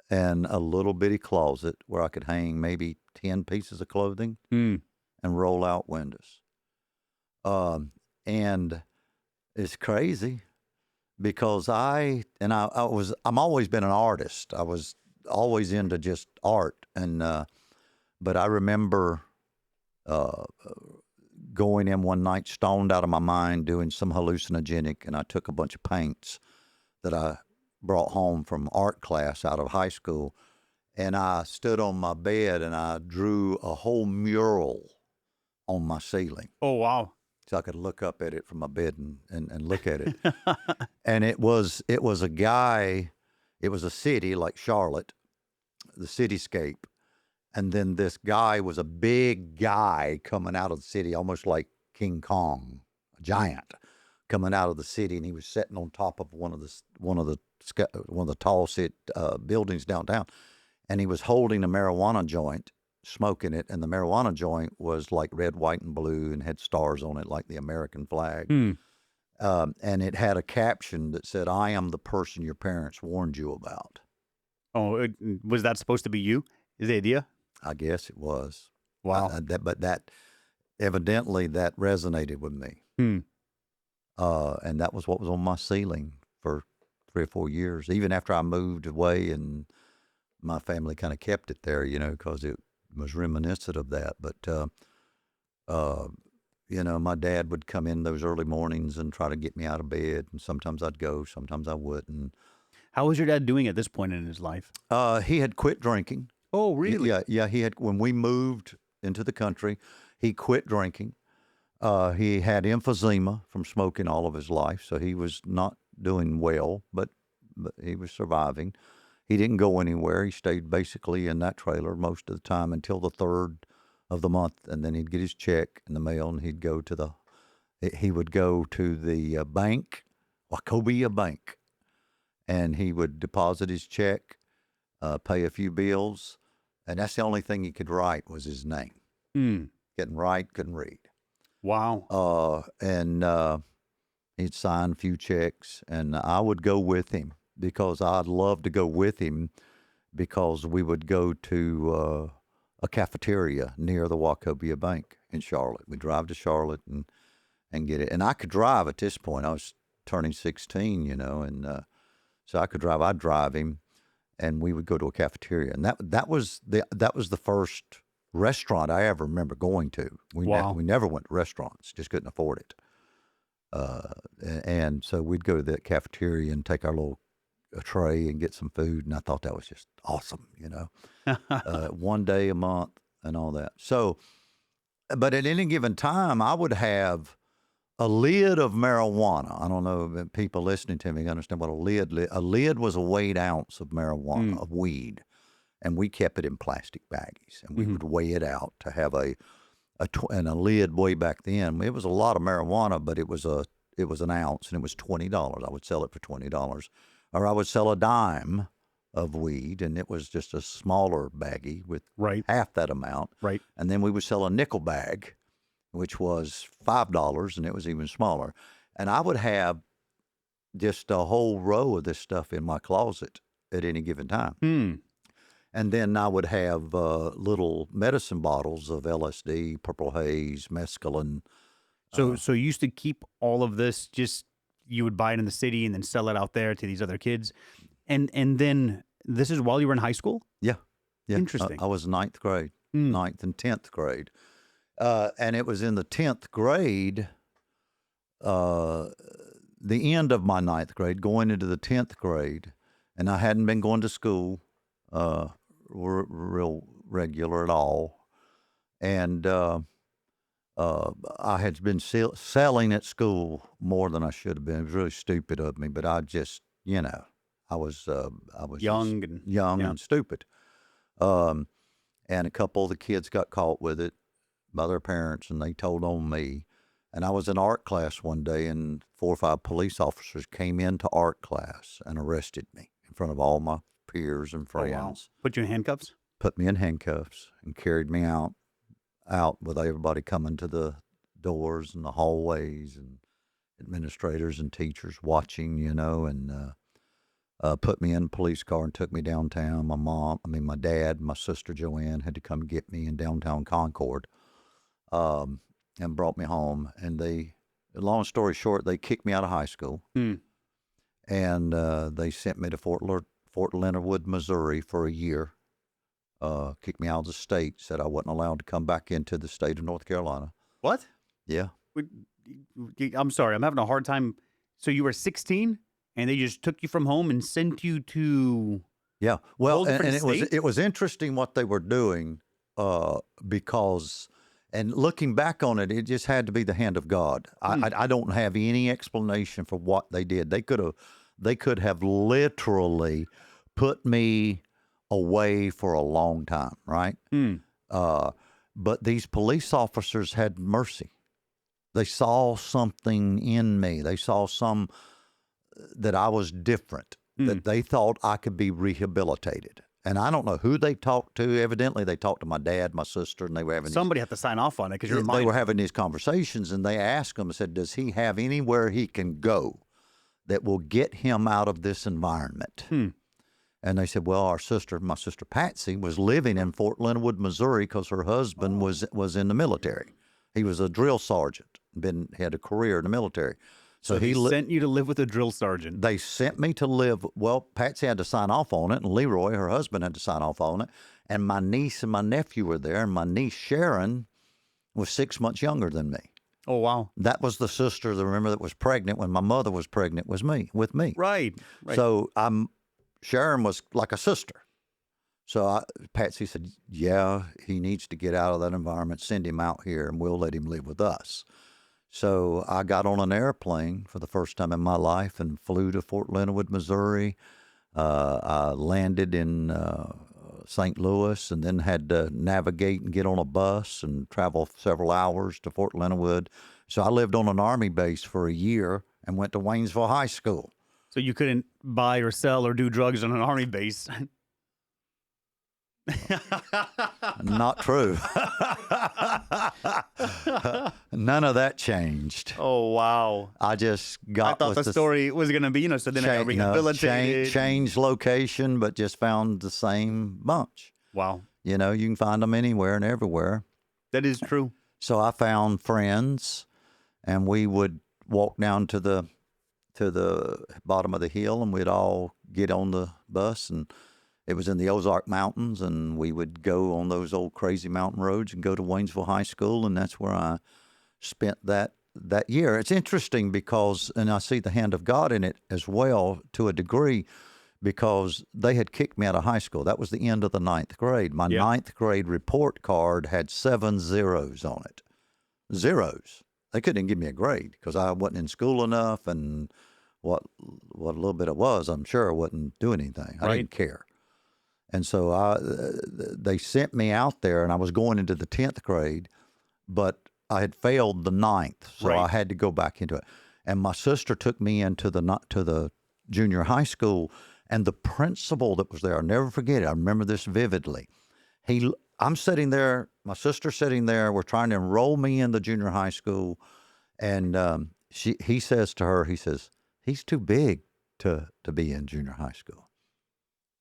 Speaker 2: and a little bitty closet where I could hang maybe 10 pieces of clothing
Speaker 1: Mm.
Speaker 2: and roll out windows. And it's crazy because I'm always been an artist. I was always into just art. And, but I remember, going in one night, stoned out of my mind, doing some hallucinogenic, and I took a bunch of paints that I brought home from art class out of high school, and I stood on my bed and I drew a whole mural on my ceiling
Speaker 1: Oh, wow.
Speaker 2: so I could look up at it from my bed and look at it. And it was a guy, it was a city like Charlotte, the cityscape. And then this guy was a big guy coming out of the city, almost like King Kong, a giant coming out of the city, and he was sitting on top of one of the tall buildings downtown, and he was holding a marijuana joint, smoking it, and the marijuana joint was like red, white, and blue, and had stars on it like the American flag.
Speaker 1: Hmm.
Speaker 2: And it had a caption that said, "I am the person your parents warned you about."
Speaker 1: Oh, was that supposed to be you? Is the idea?
Speaker 2: I guess it was.
Speaker 1: Wow.
Speaker 2: But that evidently that resonated with me.
Speaker 1: Hmm.
Speaker 2: And that was what was on my ceiling for 3 or 4 years, even after I moved away, and my family kind of kept it there, because it was reminiscent of that. But, my dad would come in those early mornings and try to get me out of bed. And sometimes I'd go, sometimes I wouldn't.
Speaker 1: How was your dad doing at this point in his life?
Speaker 2: He had quit drinking.
Speaker 1: Oh, really?
Speaker 2: Yeah. He had, when we moved into the country, he quit drinking. He had emphysema from smoking all of his life, so he was not doing well, but he was surviving. He didn't go anywhere. He stayed basically in that trailer most of the time until the 3rd of the month, and then he'd get his check in the mail, and he would go to the bank, Wachovia Bank, and he would deposit his check, pay a few bills, and that's the only thing he could write was his name.
Speaker 1: Hmm.
Speaker 2: Couldn't write, couldn't read.
Speaker 1: Wow.
Speaker 2: And he'd sign a few checks, and I would go with him because I'd love to go with him because we would go to a cafeteria near the Wachovia Bank in Charlotte. We'd drive to Charlotte and get it. And I could drive at this point. I was turning 16, and so I could drive. I'd drive him, and we would go to a cafeteria. And that was the first restaurant I ever remember going to. We never went to restaurants, just couldn't afford it. And so we'd go to that cafeteria and take our little tray and get some food, and I thought that was just awesome, one day a month and all that. So, but at any given time, I would have a lid of marijuana. I don't know if people listening to me understand what a lid was a weighed ounce of marijuana, of weed. And we kept it in plastic baggies, and we would weigh it out to have a lid way back then. It was a lot of marijuana, but it was an ounce, and it was $20. I would sell it for $20. or I would sell a dime of weed, and it was just a smaller baggie with
Speaker 1: Right.
Speaker 2: half that amount.
Speaker 1: Right.
Speaker 2: And then we would sell a nickel bag, which was $5, and it was even smaller. And I would have just a whole row of this stuff in my closet at any given time.
Speaker 1: Hmm.
Speaker 2: And then I would have little medicine bottles of LSD, purple haze, mescaline.
Speaker 1: So you used to keep all of this, just you would buy it in the city and then sell it out there to these other kids. And then this is while you were in high school?
Speaker 2: Yeah.
Speaker 1: Interesting.
Speaker 2: I was ninth grade,
Speaker 1: Hmm.
Speaker 2: ninth and 10th grade. And it was in the 10th grade, the end of my ninth grade, going into the 10th grade, and I hadn't been going to school real regular at all. And I had been selling at school more than I should have been. It was really stupid of me, but I just, I was
Speaker 1: Young
Speaker 2: just
Speaker 1: and
Speaker 2: young
Speaker 1: yeah.
Speaker 2: and stupid. And a couple of the kids got caught with it by their parents, and they told on me. And I was in art class one day, and 4 or 5 police officers came into art class and arrested me in front of all my peers and friends.
Speaker 1: Oh, wow. Put you in handcuffs?
Speaker 2: Put me in handcuffs and carried me out with everybody coming to the doors and the hallways and administrators and teachers watching, and put me in a police car and took me downtown. My dad, my sister Joanne had to come get me in downtown Concord, and brought me home. And long story short, they kicked me out of high school.
Speaker 1: Hmm.
Speaker 2: And they sent me to Fort Leonard Wood, Missouri for a year. Kicked me out of the state, said I wasn't allowed to come back into the state of North Carolina.
Speaker 1: What?
Speaker 2: Yeah.
Speaker 1: I'm sorry. I'm having a hard time. So you were 16 and they just took you from home and sent you to
Speaker 2: Yeah. Well,
Speaker 1: whole
Speaker 2: and
Speaker 1: different
Speaker 2: it was interesting what they were doing because, and looking back on it, it just had to be the hand of God. I don't have any explanation for what they did. They could have literally put me away for a long time, right? But these police officers had mercy. They saw something in me. They saw that I was different, that they thought I could be rehabilitated. And I don't know who they talked to. Evidently, they talked to my dad, my sister, and they were having
Speaker 1: somebody had to sign off on it because you're a minor.
Speaker 2: they were having these conversations, and they asked him and said, does he have anywhere he can go that will get him out of this environment? And they said, well, my sister Patsy, was living in Fort Leonard Wood, Missouri, because her husband was in the military. He was a drill sergeant, had a career in the military.
Speaker 1: So he sent you to live with a drill sergeant.
Speaker 2: They sent me to live. Well, Patsy had to sign off on it, and Leroy, her husband, had to sign off on it. And my niece and my nephew were there, and my niece Sharon was 6 months younger than me.
Speaker 1: Oh, wow.
Speaker 2: That was the sister, that was pregnant when my mother was pregnant with me.
Speaker 1: Right.
Speaker 2: So Sharon was like a sister. So Patsy said, yeah, he needs to get out of that environment. Send him out here, and we'll let him live with us. So I got on an airplane for the first time in my life and flew to Fort Leonard Wood, Missouri. I landed in St. Louis and then had to navigate and get on a bus and travel several hours to Fort Leonard Wood. So I lived on an Army base for a year and went to Waynesville High School.
Speaker 1: So you couldn't buy or sell or do drugs on an Army base.
Speaker 2: Not true. None of that changed.
Speaker 1: Oh, wow.
Speaker 2: I just got.
Speaker 1: I thought the story was going to be, so then I got rehabilitated.
Speaker 2: Changed location, but just found the same bunch.
Speaker 1: Wow.
Speaker 2: You can find them anywhere and everywhere.
Speaker 1: That is true.
Speaker 2: So I found friends, and we would walk down to the bottom of the hill, and we'd all get on the bus, and it was in the Ozark Mountains, and we would go on those old crazy mountain roads and go to Waynesville High School, and that's where I spent that year. It's interesting because, and I see the hand of God in it as well to a degree, because they had kicked me out of high school. That was the end of the ninth grade. My ninth grade report card had 7 zeros on it. Zeros. They couldn't even give me a grade because I wasn't in school enough, and what little bit it was, I'm sure I wasn't doing anything. I didn't care. And so they sent me out there, and I was going into the 10th grade, but I had failed the ninth, so I had to go back into it. And my sister took me into the junior high school, and the principal that was there, I'll never forget it. I remember this vividly. I'm sitting there, my sister's sitting there. We're trying to enroll me in the junior high school, and he says to her, he says, he's too big to be in junior high school.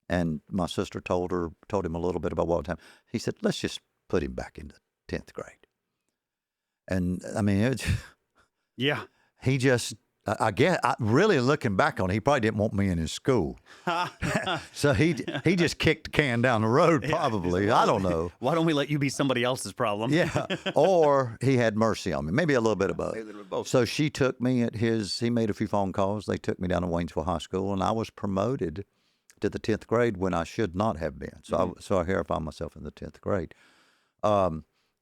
Speaker 2: And my sister told him a little bit about what time. He said, let's just put him back into 10th grade. And I mean,
Speaker 1: Yeah.
Speaker 2: he just, I guess, really looking back on it, he probably didn't want me in his school. So he just kicked the can down the road, probably. I don't know.
Speaker 1: Why don't we let you be somebody else's problem?
Speaker 2: Yeah. Or he had mercy on me. Maybe a little bit of both.
Speaker 1: Maybe a little bit of both.
Speaker 2: So she took me he made a few phone calls. They took me down to Waynesville High School, and I was promoted to the 10th grade when I should not have been. So here I found myself in the 10th grade.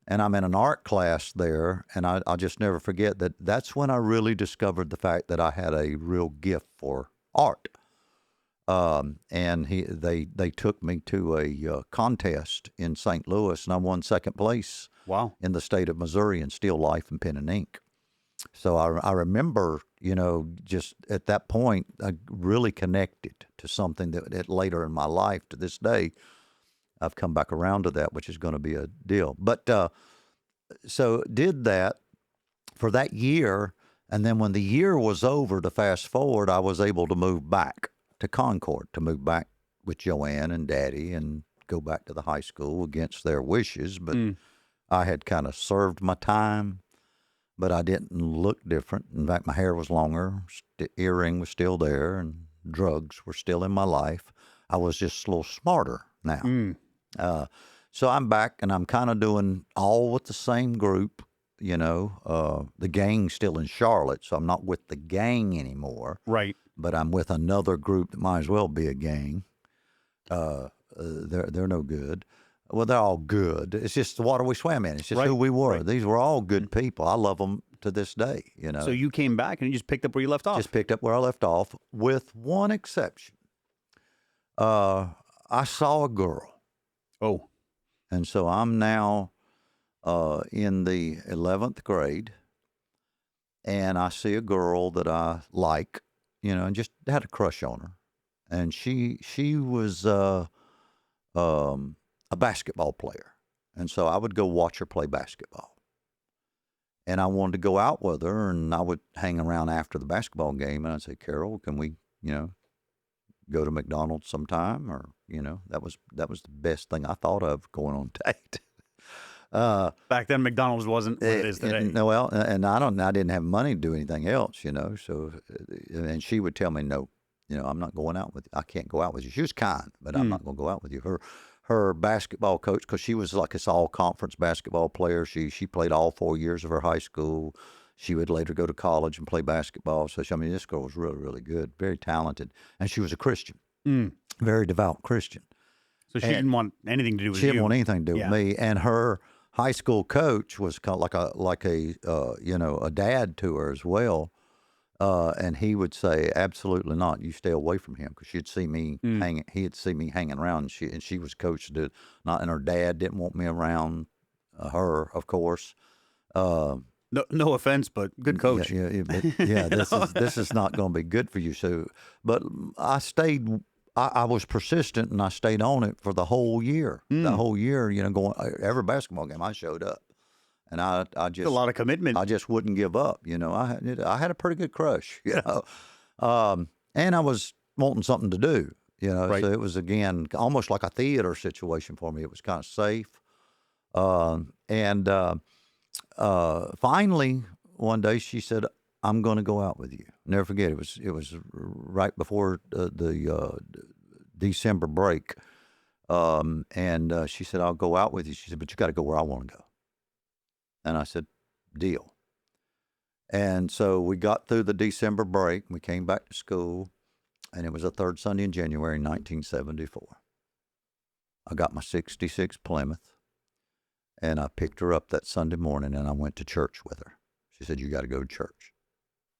Speaker 2: And I'm in an art class there, and I'll just never forget that's when I really discovered the fact that I had a real gift for art. And they took me to a contest in St. Louis, and I won second place.
Speaker 1: Wow.
Speaker 2: In the state of Missouri in still life and pen and ink. So I remember, just at that point, I really connected to something that later in my life, to this day, I've come back around to that, which is going to be a deal. But so did that for that year, and then when the year was over, to fast forward, I was able to move back to Concord, to move back with Joanne and Daddy and go back to the high school against their wishes. But I had kind of served my time, but I didn't look different. In fact, my hair was longer, earring was still there, and drugs were still in my life. I was just a little smarter now. So I'm back, and I'm kind of doing all with the same group. The gang's still in Charlotte, so I'm not with the gang anymore.
Speaker 1: Right.
Speaker 2: But I'm with another group that might as well be a gang. They're no good. Well, they're all good. It's just the water we swam in. It's just who we were. Right. These were all good people. I love them to this day.
Speaker 1: So you came back and you just picked up where you left off.
Speaker 2: Just picked up where I left off, with one exception. I saw a girl.
Speaker 1: Oh.
Speaker 2: And so I'm now in the 11th grade, and I see a girl that I like, and just had a crush on her. And she was a basketball player. And so I would go watch her play basketball. And I wanted to go out with her, and I would hang around after the basketball game, and I'd say, Carol, can we, go to McDonald's sometime? Or, that was the best thing I thought of going on a date.
Speaker 1: Back then, McDonald's wasn't what it is today.
Speaker 2: And I didn't have money to do anything else, so, and she would tell me, no, I'm not going out with you. I can't go out with you. She was kind, but I'm not going to go out with you. Her basketball coach, because she was like this all-conference basketball player. She played all 4 years of her high school. She would later go to college and play basketball. So, this girl was really, really good, very talented. And she was a Christian, very devout Christian.
Speaker 1: So she didn't want anything to do with you.
Speaker 2: She didn't want anything to do with me. And her high school coach was kind of like a dad to her as well. And he would say, absolutely not. You stay away from him, because she'd see me he'd see me hanging around, and she was coached to not, and her dad didn't want me around her, of course.
Speaker 1: No offense, but good coach.
Speaker 2: This is not going to be good for you. So, but I stayed. I was persistent, and I stayed on it for the whole year. The whole year, going every basketball game, I showed up. And I just,
Speaker 1: it's a lot of commitment.
Speaker 2: I just wouldn't give up. I had a pretty good crush, and I was wanting something to do,
Speaker 1: Right.
Speaker 2: So it was, again, almost like a theater situation for me. It was kind of safe. Finally, one day she said, I'm going to go out with you. Never forget, it was right before the December break. And she said, I'll go out with you. She said, but you got to go where I want to go. And I said, deal. And so we got through the December break. We came back to school, and it was the third Sunday in January 1974. I got my 66 Plymouth, and I picked her up that Sunday morning, and I went to church with her. She said, you got to go to church.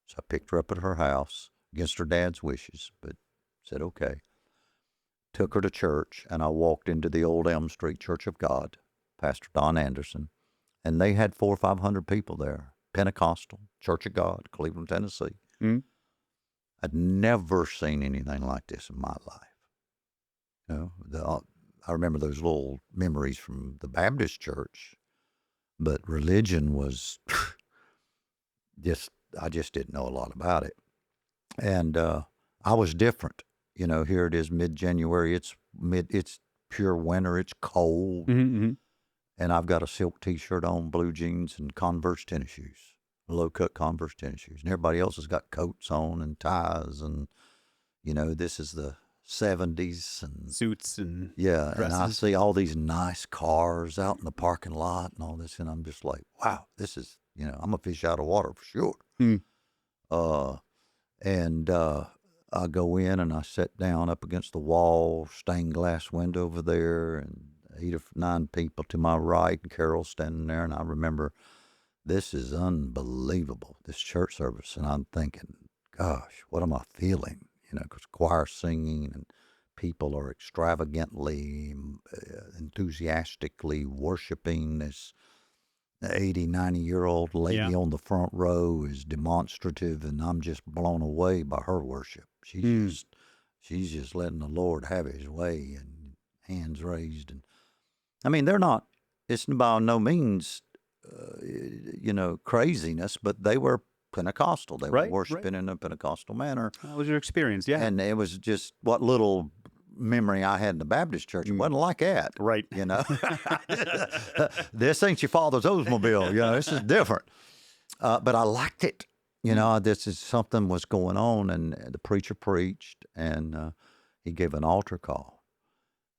Speaker 2: So I picked her up at her house against her dad's wishes, but said, okay. Took her to church, and I walked into the old Elm Street Church of God, Pastor Don Anderson, and they had 400 or 500 people there. Pentecostal, Church of God, Cleveland, Tennessee. I'd never seen anything like this in my life. I remember those little memories from the Baptist church, but religion was I just didn't know a lot about it. And I was different. Here it is mid-January. It's pure winter. It's cold.
Speaker 1: Mm-hmm.
Speaker 2: And I've got a silk T-shirt on, blue jeans, and Converse tennis shoes, low-cut Converse tennis shoes. And everybody else has got coats on and ties. And, this is the 70s. And
Speaker 1: Suits and
Speaker 2: yeah, and I
Speaker 1: dresses.
Speaker 2: see all these nice cars out in the parking lot and all this. And I'm just like, wow, this is, I'm a fish out of water for sure.
Speaker 1: Hmm.
Speaker 2: And I go in and I sit down up against the wall, stained glass window over there, and 8 or 9 people to my right, and Carol's standing there. And I remember, this is unbelievable, this church service. And I'm thinking, gosh, what am I feeling? Because choir singing and people are extravagantly, enthusiastically worshiping this 80, 90-year-old lady
Speaker 1: Yeah.
Speaker 2: on the front row is demonstrative, and I'm just blown away by her worship.
Speaker 1: Hmm.
Speaker 2: She's just letting the Lord have his way, and hands raised. And I mean, it's by no means, craziness, but they were Pentecostal. They were
Speaker 1: Right.
Speaker 2: worshiping in a Pentecostal manner.
Speaker 1: That was your experience. Yeah.
Speaker 2: And it was just what little memory I had in the Baptist church. It wasn't like that.
Speaker 1: Right.
Speaker 2: This ain't your father's Oldsmobile. This is different. But I liked it. This is something was going on, and the preacher preached, and he gave an altar call.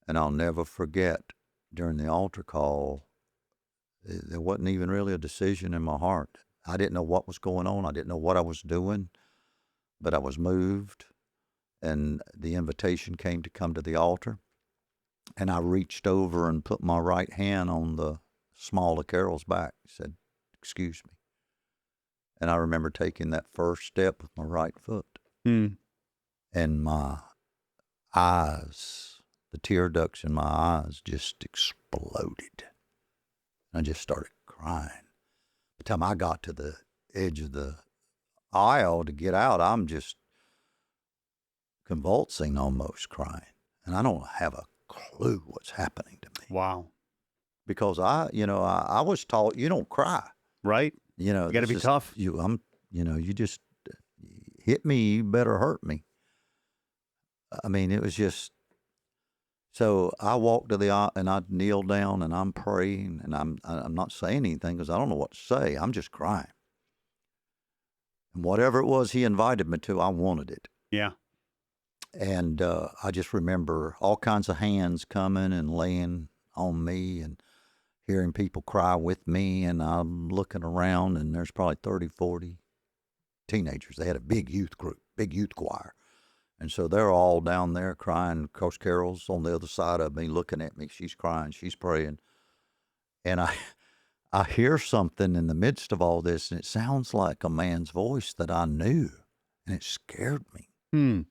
Speaker 2: And I'll never forget, during the altar call, there wasn't even really a decision in my heart. I didn't know what was going on. I didn't know what I was doing, but I was moved. And the invitation came to come to the altar. And I reached over and put my right hand on the small of Carol's back, said, "Excuse me." And I remember taking that first step with my right foot.
Speaker 1: Hmm. And
Speaker 2: my eyes, the tear ducts in my eyes just exploded. I just started crying. By the time I got to the edge of the aisle to get out, I'm just convulsing, almost crying. And I don't have a clue what's happening to me.
Speaker 1: Wow.
Speaker 2: Because I was taught you don't cry.
Speaker 1: Right. You got to be tough.
Speaker 2: You just hit me, you better hurt me. I mean, it was just. So I walked to the aisle and I kneeled down and I'm praying, and I'm not saying anything because I don't know what to say. I'm just crying. And whatever it was he invited me to, I wanted it.
Speaker 1: Yeah.
Speaker 2: And I just remember all kinds of hands coming and laying on me, and hearing people cry with me. And I'm looking around, and there's probably 30, 40 teenagers. They had a big youth group, big youth choir. And so they're all down there crying. Of course, Carol's on the other side of me looking at me. She's crying. She's praying. And I hear something in the midst of all this, and it sounds like a man's voice that I knew. And it scared me.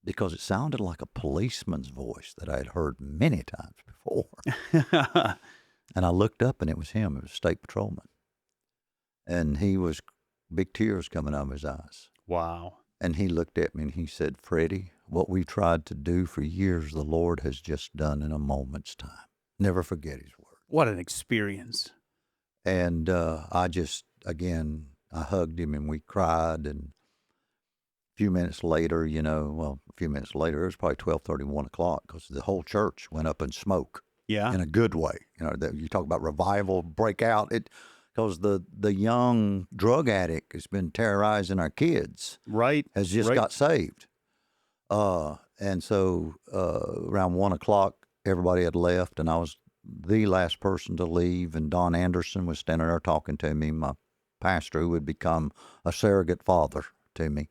Speaker 2: Because it sounded like a policeman's voice that I had heard many times before. And I looked up, and it was him. It was a state patrolman. And he was big tears coming out of his eyes.
Speaker 1: Wow.
Speaker 2: And he looked at me and he said, "Freddie, what we tried to do for years, the Lord has just done in a moment's time." Never forget his word.
Speaker 1: What an experience.
Speaker 2: And I hugged him and we cried. And a few minutes later, it was probably 12:30, 1 o'clock, because the whole church went up in smoke.
Speaker 1: Yeah.
Speaker 2: In a good way. You talk about revival, breakout. Because the young drug addict has been terrorizing our kids.
Speaker 1: Right.
Speaker 2: Has just got saved. And so around 1 o'clock, everybody had left, and I was the last person to leave. And Don Anderson was standing there talking to me, my pastor, who would become a surrogate father to me.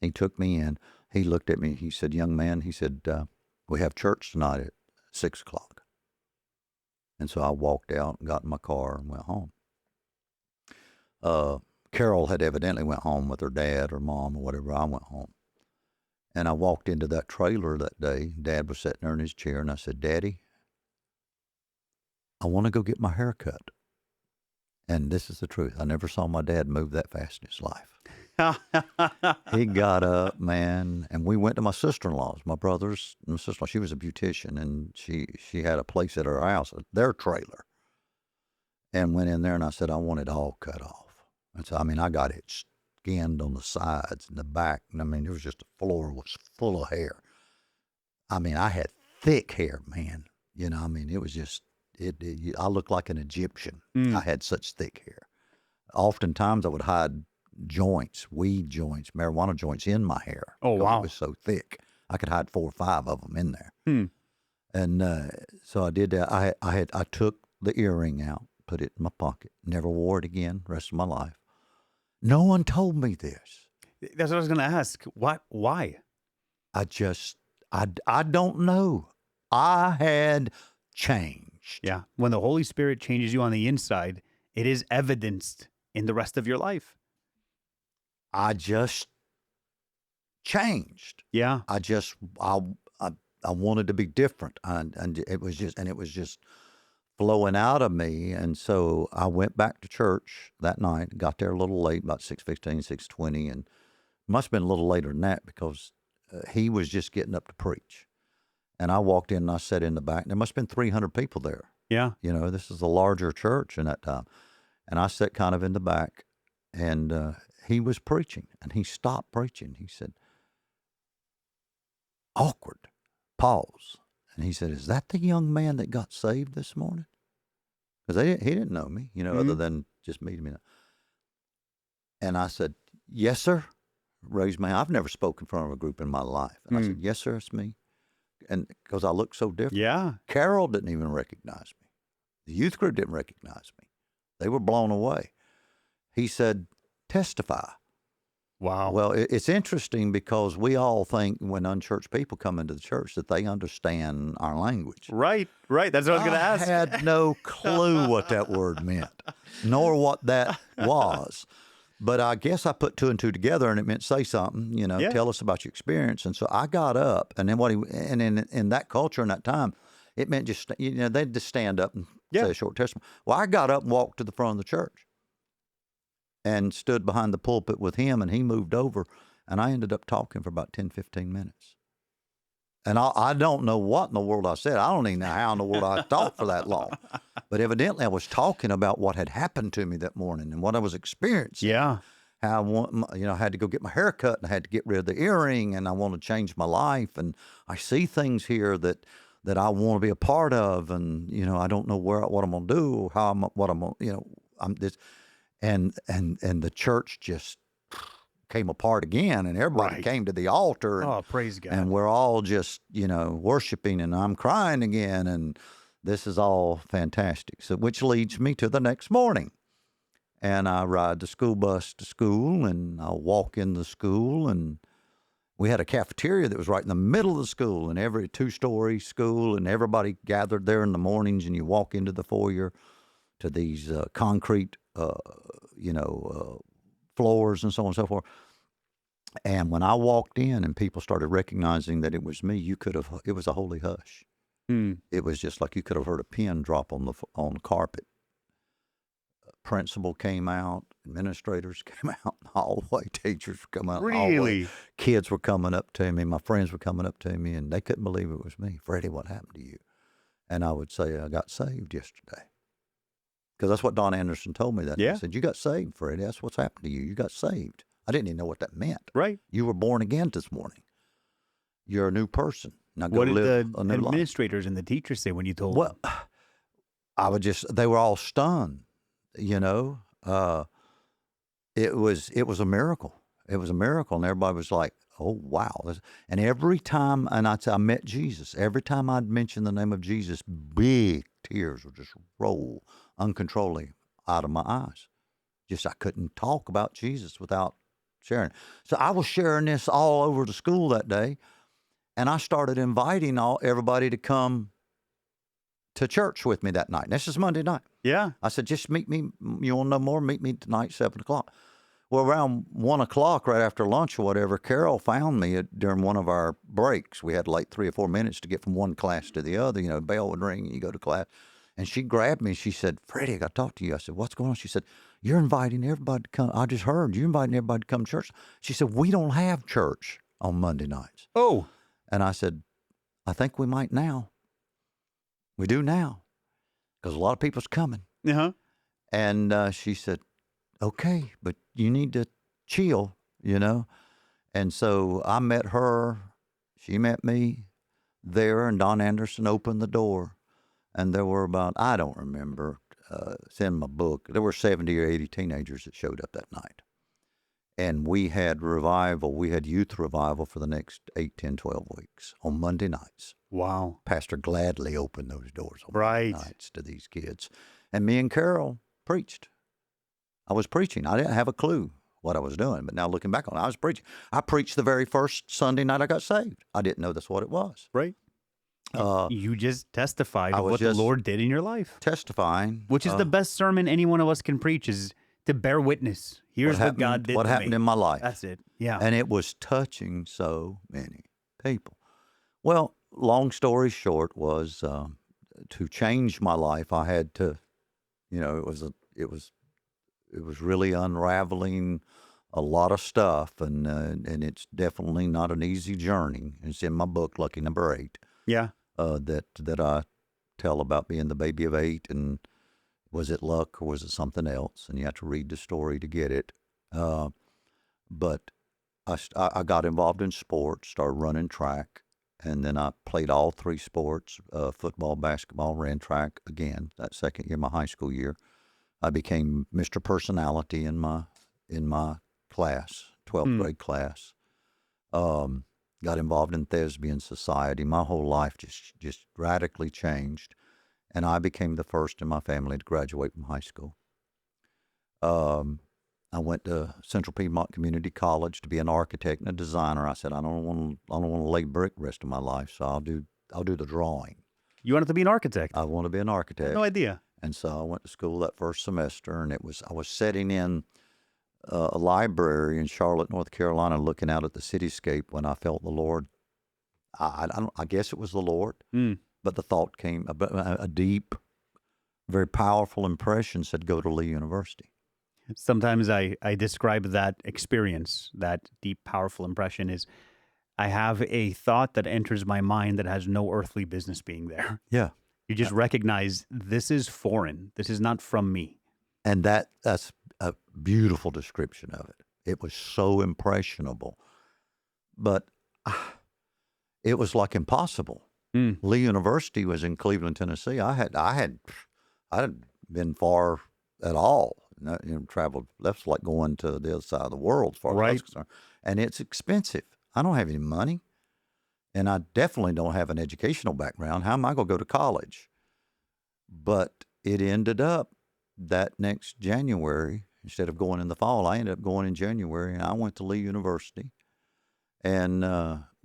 Speaker 2: He took me in. He looked at me. He said, "Young man," he said, "we have church tonight at 6 o'clock. And so I walked out and got in my car and went home. Carol had evidently went home with her dad or mom or whatever. I went home. And I walked into that trailer that day. Dad was sitting there in his chair, and I said, "Daddy, I want to go get my hair cut." And this is the truth. I never saw my dad move that fast in his life. He got up, man, and we went to my sister-in-law's, my sister-in-law. She was a beautician, and she had a place at her house, their trailer, and went in there, and I said, I want it all cut off. And so, I mean, I got it skinned on the sides and the back, and I mean, it was just the floor was full of hair. I mean, I had thick hair, man. You know, I mean, it was just, I looked like an Egyptian. I had such thick hair. Oftentimes, I would hide weed joints, marijuana joints in my hair.
Speaker 1: Oh, wow.
Speaker 2: It was so thick. I could hide 4 or 5 of them in there.
Speaker 1: Hmm.
Speaker 2: And so I did that. I took the earring out, put it in my pocket, never wore it again the rest of my life. No one told me this.
Speaker 1: That's what I was going to ask. What? Why?
Speaker 2: I don't know. I had changed.
Speaker 1: Yeah. When the Holy Spirit changes you on the inside, it is evidenced in the rest of your life.
Speaker 2: I just changed.
Speaker 1: Yeah.
Speaker 2: I wanted to be different, and it was just flowing out of me. And so I went back to church that night. Got there a little late, about 6:15, 6:20, and must have been a little later than that because he was just getting up to preach. And I walked in and I sat in the back. There must have been 300 people there.
Speaker 1: Yeah.
Speaker 2: You know, this is a larger church in that time. And I sat kind of in the back, and he was preaching, and he stopped preaching. He said, awkward pause. And he said, is that the young man that got saved this morning? Because he didn't know me, you know, other than just meeting me. And I said, yes, sir. Raised my hand. I've never spoken in front of a group in my life. And I said, yes, sir, it's me. And because I looked so different.
Speaker 1: Yeah.
Speaker 2: Carol didn't even recognize me. The youth group didn't recognize me. They were blown away. He said, testify.
Speaker 1: Wow.
Speaker 2: Well, it's interesting because we all think when unchurched people come into the church that they understand our language.
Speaker 1: Right. That's what I was going to ask.
Speaker 2: I had no clue what that word meant, nor what that was. But I guess I put 2 and 2 together, and it meant say something, you know, tell us about your experience. And so I got up, and then in that culture in that time, it meant just, you know, they'd just stand up and say a short testimony. Well, I got up and walked to the front of the church and stood behind the pulpit with him, and he moved over, and I ended up talking for about 10, 15 minutes. And I don't know what in the world I said. I don't even know how in the world I talked for that long. But evidently I was talking about what had happened to me that morning and what I was experiencing.
Speaker 1: Yeah.
Speaker 2: How I had to go get my hair cut, and I had to get rid of the earring, and I want to change my life. And I see things here that I want to be a part of, and, you know, I don't know what I'm going to do, or I'm this. And the church just came apart again, and everybody came to the altar. And,
Speaker 1: praise God.
Speaker 2: And we're all just, you know, worshiping, and I'm crying again, and this is all fantastic. So, which leads me to the next morning. And I ride the school bus to school, and I walk in the school, and we had a cafeteria that was right in the middle of the school, and every 2-story school, and everybody gathered there in the mornings, and you walk into the foyer to these concrete, floors and so on and so forth. And when I walked in and people started recognizing that it was me, it was a holy hush. It was just like you could have heard a pin drop on the carpet. Principal came out, administrators came out in the hallway, teachers were coming out in the hallway.
Speaker 1: Really?
Speaker 2: Kids were coming up to me, my friends were coming up to me, and they couldn't believe it was me. Freddie, what happened to you? And I would say, I got saved yesterday. Because that's what Don Anderson told me that.
Speaker 1: Yeah.
Speaker 2: He said, you got saved, Freddie. That's what's happened to you. You got saved. I didn't even know what that meant.
Speaker 1: Right.
Speaker 2: You were born again this morning. You're a new person. Now go
Speaker 1: What did
Speaker 2: live
Speaker 1: the
Speaker 2: a new life.
Speaker 1: administrators and the teachers say when you told them?
Speaker 2: Well, they were all stunned, you know. It was a miracle. It was a miracle. And everybody was like, oh, wow. And every time, and I met Jesus, every time I'd mention the name of Jesus, big tears would just roll uncontrollably out of my eyes. Just I couldn't talk about Jesus without sharing. So I was sharing this all over the school that day, and I started inviting everybody to come to church with me that night. And this is Monday night.
Speaker 1: Yeah.
Speaker 2: I said, just meet me. You want to know more? Meet me tonight, 7 o'clock. Well, around 1 o'clock, right after lunch or whatever, Carol found me during one of our breaks. We had like 3 or 4 minutes to get from one class to the other. You know, bell would ring and you go to class. And she grabbed me and she said, "Freddie, I got to talk to you." I said, "What's going on?" She said, "You're inviting everybody to come. I just heard you're inviting everybody to come to church." She said, "We don't have church on Monday nights."
Speaker 1: Oh,
Speaker 2: And I said, "I think we might now. We do now because a lot of people's coming."
Speaker 1: uh-huh.
Speaker 2: And she said, "Okay, but you need to chill, you know." And so I met her. She met me there, and Don Anderson opened the door. And there were about, I don't remember, it's in my book, there were 70 or 80 teenagers that showed up that night. And we had revival, we had youth revival for the next 8, 10, 12 weeks on Monday nights.
Speaker 1: Wow.
Speaker 2: Pastor gladly opened those doors on
Speaker 1: Right.
Speaker 2: Monday nights to these kids. And me and Carol preached. I was preaching. I didn't have a clue what I was doing, but now looking back on it, I was preaching. I preached the very first Sunday night I got saved. I didn't know that's what it was.
Speaker 1: Right.
Speaker 2: Uh,
Speaker 1: You just testified
Speaker 2: I
Speaker 1: of
Speaker 2: was
Speaker 1: what the
Speaker 2: just
Speaker 1: Lord did in your life,
Speaker 2: testifying.
Speaker 1: which is the best sermon any one of us can preach, is to bear witness. Here's what God did
Speaker 2: what
Speaker 1: to
Speaker 2: happened
Speaker 1: me.
Speaker 2: in my life.
Speaker 1: That's it. Yeah.
Speaker 2: And it was touching so many people. Well, long story short was to change my life, I had to, it was really unraveling a lot of stuff, and it's definitely not an easy journey. It's in my book, Lucky Number 8,
Speaker 1: Yeah.
Speaker 2: that I tell about being the baby of 8, and was it luck or was it something else? And you have to read the story to get it. But I got involved in sports, started running track, and then I played all 3 sports, football, basketball, ran track again that second year, my high school year. I became Mr. Personality in my class, 12th grade class. Got involved in Thespian Society. My whole life just radically changed, and I became the first in my family to graduate from high school. I went to Central Piedmont Community College to be an architect and a designer. I said, I don't want to lay brick the rest of my life, so I'll do the drawing.
Speaker 1: You wanted to be an architect.
Speaker 2: I want to be an architect.
Speaker 1: No idea.
Speaker 2: And so I went to school that first semester, and I was sitting in a library in Charlotte, North Carolina, looking out at the cityscape when I felt the Lord. I guess it was the Lord, but the thought came, a deep, very powerful impression said, "Go to Lee University."
Speaker 1: Sometimes I describe that experience, that deep, powerful impression, is I have a thought that enters my mind that has no earthly business being there.
Speaker 2: Yeah.
Speaker 1: You just recognize this is foreign. This is not from me.
Speaker 2: And that's a beautiful description of it. It was so impressionable, but it was like impossible. Lee University was in Cleveland, Tennessee. I hadn't been far at all. Traveled. That's like going to the other side of the world, as far as I was concerned. And it's expensive. I don't have any money, and I definitely don't have an educational background. How am I going to go to college? But it ended up that next January, instead of going in the fall, I ended up going in January, and I went to Lee University and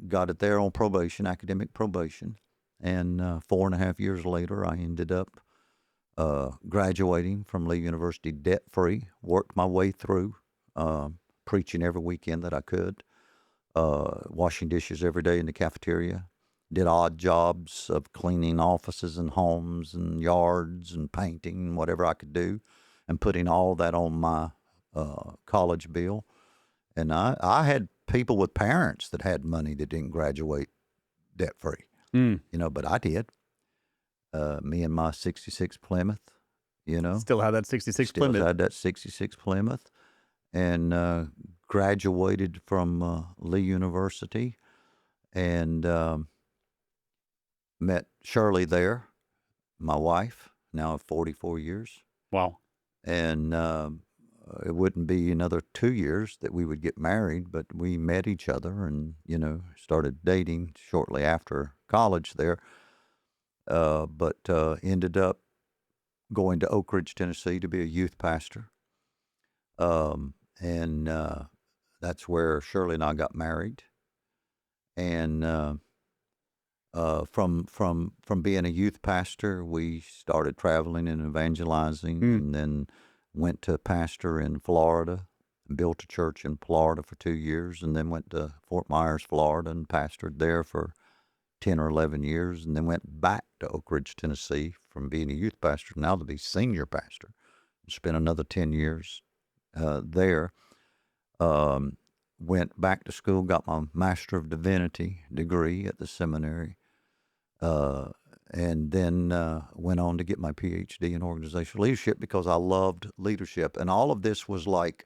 Speaker 2: got it there on probation, academic probation. And 4.5 years later, I ended up graduating from Lee University debt-free, worked my way through, preaching every weekend that I could, washing dishes every day in the cafeteria, did odd jobs of cleaning offices and homes and yards and painting and whatever I could do, and putting all that on my college bill. And I had people with parents that had money that didn't graduate debt-free, but I did. Me and my 66 Plymouth,
Speaker 1: Still have that 66 Plymouth.
Speaker 2: Still had that 66 Plymouth, and graduated from Lee University, and met Shirley there, my wife, now of 44 years.
Speaker 1: Wow.
Speaker 2: And it wouldn't be another 2 years that we would get married, but we met each other and, started dating shortly after college there. But ended up going to Oak Ridge, Tennessee to be a youth pastor. And that's where Shirley and I got married. And from being a youth pastor, we started traveling and evangelizing, and then went to pastor in Florida, built a church in Florida for 2 years, and then went to Fort Myers, Florida, and pastored there for 10 or 11 years, and then went back to Oak Ridge, Tennessee from being a youth pastor now to be senior pastor. Spent another 10 years there. Went back to school, got my Master of Divinity degree at the seminary, and then went on to get my PhD in organizational leadership because I loved leadership. And all of this was like,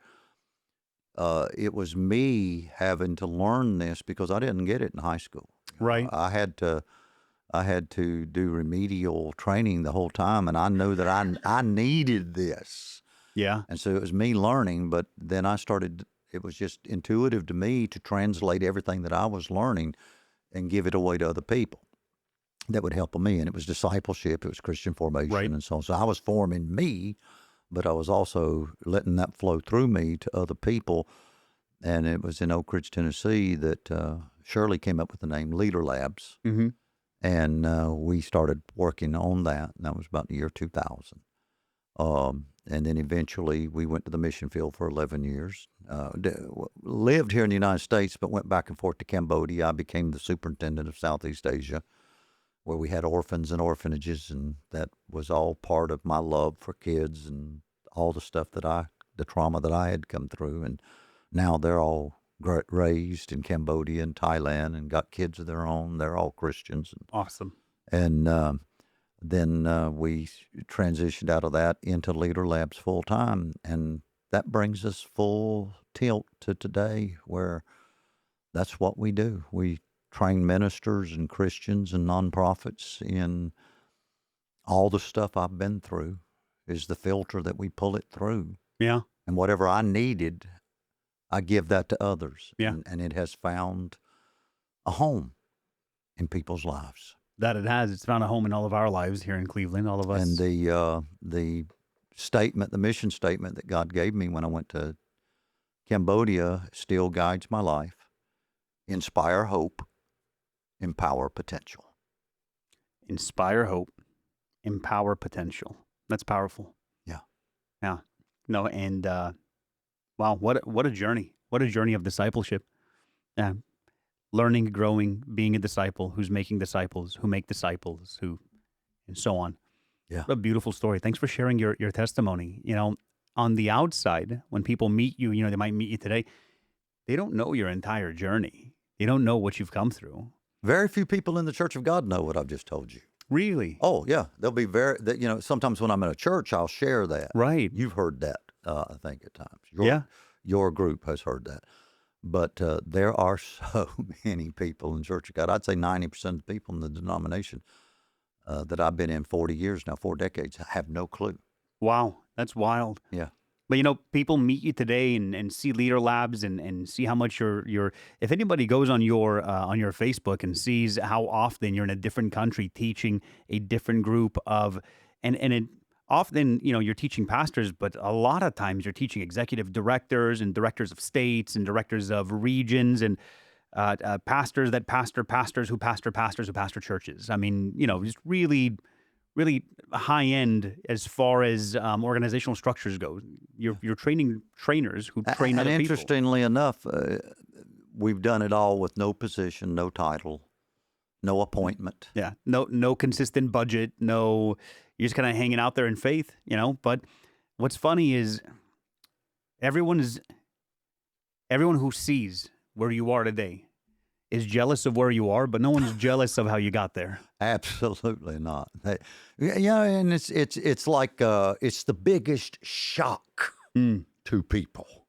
Speaker 2: it was me having to learn this because I didn't get it in high school.
Speaker 1: Right.
Speaker 2: I had to do remedial training the whole time, and I knew that I needed this.
Speaker 1: Yeah.
Speaker 2: And so it was me learning, but then it was just intuitive to me to translate everything that I was learning and give it away to other people that would help me. And it was discipleship, it was Christian formation,
Speaker 1: Right.
Speaker 2: and so on. So I was forming me, but I was also letting that flow through me to other people. And it was in Oak Ridge, Tennessee that Shirley came up with the name LeaderLabs.
Speaker 1: Mm-hmm.
Speaker 2: And we started working on that. And that was about the year 2000. And then eventually we went to the mission field for 11 years. Lived here in the United States, but went back and forth to Cambodia. I became the superintendent of Southeast Asia, where we had orphans and orphanages, and that was all part of my love for kids and all the stuff the trauma that I had come through. And now they're all raised in Cambodia and Thailand and got kids of their own. They're all Christians.
Speaker 1: Awesome.
Speaker 2: And then we transitioned out of that into LeaderLabs full time, and that brings us full tilt to today, where that's what we do. We train ministers and Christians and nonprofits in all the stuff I've been through is the filter that we pull it through.
Speaker 1: Yeah.
Speaker 2: And whatever I needed, I give that to others.
Speaker 1: Yeah.
Speaker 2: And it has found a home in people's lives.
Speaker 1: That it has. It's found a home in all of our lives here in Cleveland, all of us.
Speaker 2: And the mission statement that God gave me when I went to Cambodia still guides my life. Inspire hope, empower potential.
Speaker 1: Inspire hope, empower potential. That's powerful.
Speaker 2: Yeah.
Speaker 1: Yeah. No, and wow, what a journey. What a journey of discipleship. Yeah. Learning, growing, being a disciple, who's making disciples, who make disciples, and so on.
Speaker 2: Yeah.
Speaker 1: What a beautiful story. Thanks for sharing your testimony. On the outside, when people meet you, they might meet you today, they don't know your entire journey. They don't know what you've come through.
Speaker 2: Very few people in the Church of God know what I've just told you.
Speaker 1: Really?
Speaker 2: Oh, yeah. They'll be sometimes when I'm in a church, I'll share that.
Speaker 1: Right.
Speaker 2: You've heard that, I think, at times.
Speaker 1: Yeah.
Speaker 2: Your group has heard that. But there are so many people in Church of God. I'd say 90% of the people in the denomination that I've been in 40 years now, 4 decades, have no clue.
Speaker 1: Wow. That's wild.
Speaker 2: Yeah.
Speaker 1: But people meet you today and see LeaderLabs and see how much you're. If anybody goes on your Facebook and sees how often you're in a different country teaching a different group of, and it often you're teaching pastors, but a lot of times you're teaching executive directors and directors of states and directors of regions and pastors that pastor pastors who pastor pastors who pastor churches. I mean, just really, really high end as far as organizational structures go. You're training trainers who train other
Speaker 2: and
Speaker 1: people.
Speaker 2: interestingly enough, we've done it all with no position, no title, no appointment.
Speaker 1: Yeah, no consistent budget. No, you're just kind of hanging out there in faith, But what's funny is everyone who sees where you are today is jealous of where you are, but no one's jealous of how you got there.
Speaker 2: Absolutely not. And it's like it's the biggest shock to people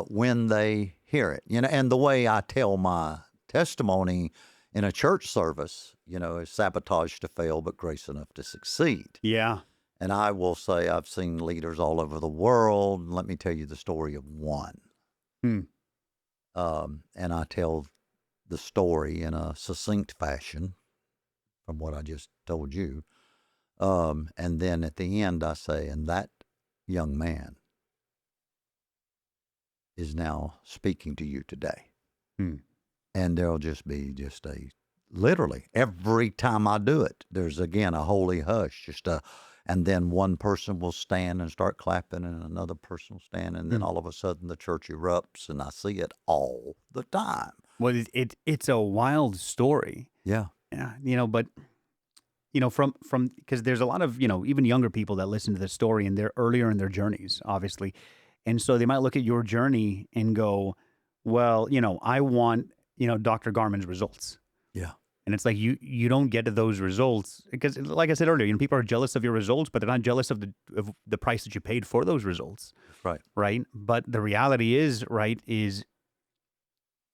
Speaker 2: when they hear it. And the way I tell my testimony in a church service, is sabotage to fail, but grace enough to succeed.
Speaker 1: Yeah.
Speaker 2: And I will say I've seen leaders all over the world. And let me tell you the story of one. And I tell the story in a succinct fashion from what I just told you. And then at the end I say, and that young man is now speaking to you today. And there'll just be literally every time I do it, there's again a holy hush, and then one person will stand and start clapping and another person will stand. And then all of a sudden the church erupts, and I see it all the time.
Speaker 1: Well, it's a wild story.
Speaker 2: Yeah.
Speaker 1: Yeah. But from because there's a lot of, even younger people that listen to this story and they're earlier in their journeys, obviously. And so they might look at your journey and go, well, I want, Dr. Garmon's results.
Speaker 2: Yeah.
Speaker 1: And it's like you don't get to those results because, like I said earlier, people are jealous of your results, but they're not jealous of the price that you paid for those results,
Speaker 2: That's right.
Speaker 1: right? But the reality is, right, is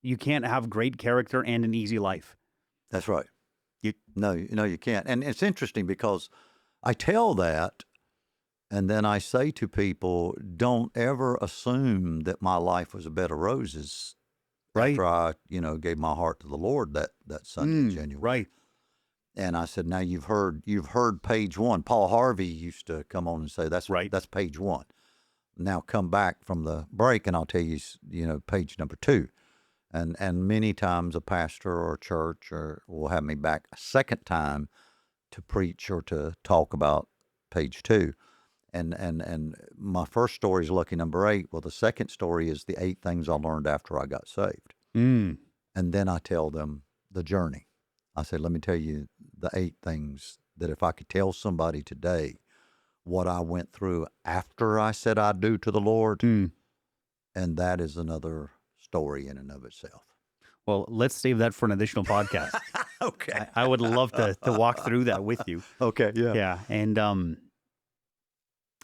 Speaker 1: you can't have great character and an easy life.
Speaker 2: That's right.
Speaker 1: You
Speaker 2: No, you can't. And it's interesting because I tell that, and then I say to people, don't ever assume that my life was a bed of roses
Speaker 1: right,
Speaker 2: after I, gave my heart to the Lord that Sunday in January.
Speaker 1: right,
Speaker 2: And I said, now you've heard page one. Paul Harvey used to come on and say that's
Speaker 1: right.
Speaker 2: that's page one. Now come back from the break and I'll tell you, page number two. And many times a pastor or a church will have me back a second time to preach or to talk about page two. And my first story is lucky number 8. Well, the second story is the 8 things I learned after I got saved.
Speaker 1: Mm.
Speaker 2: And then I tell them the journey. I said, let me tell you the 8 things that if I could tell somebody today what I went through after I said I do to the Lord,
Speaker 1: Mm.
Speaker 2: and that is another story in and of itself.
Speaker 1: Well, let's save that for an additional podcast.
Speaker 2: Okay.
Speaker 1: I would love to walk through that with you.
Speaker 2: Okay, yeah.
Speaker 1: Yeah, and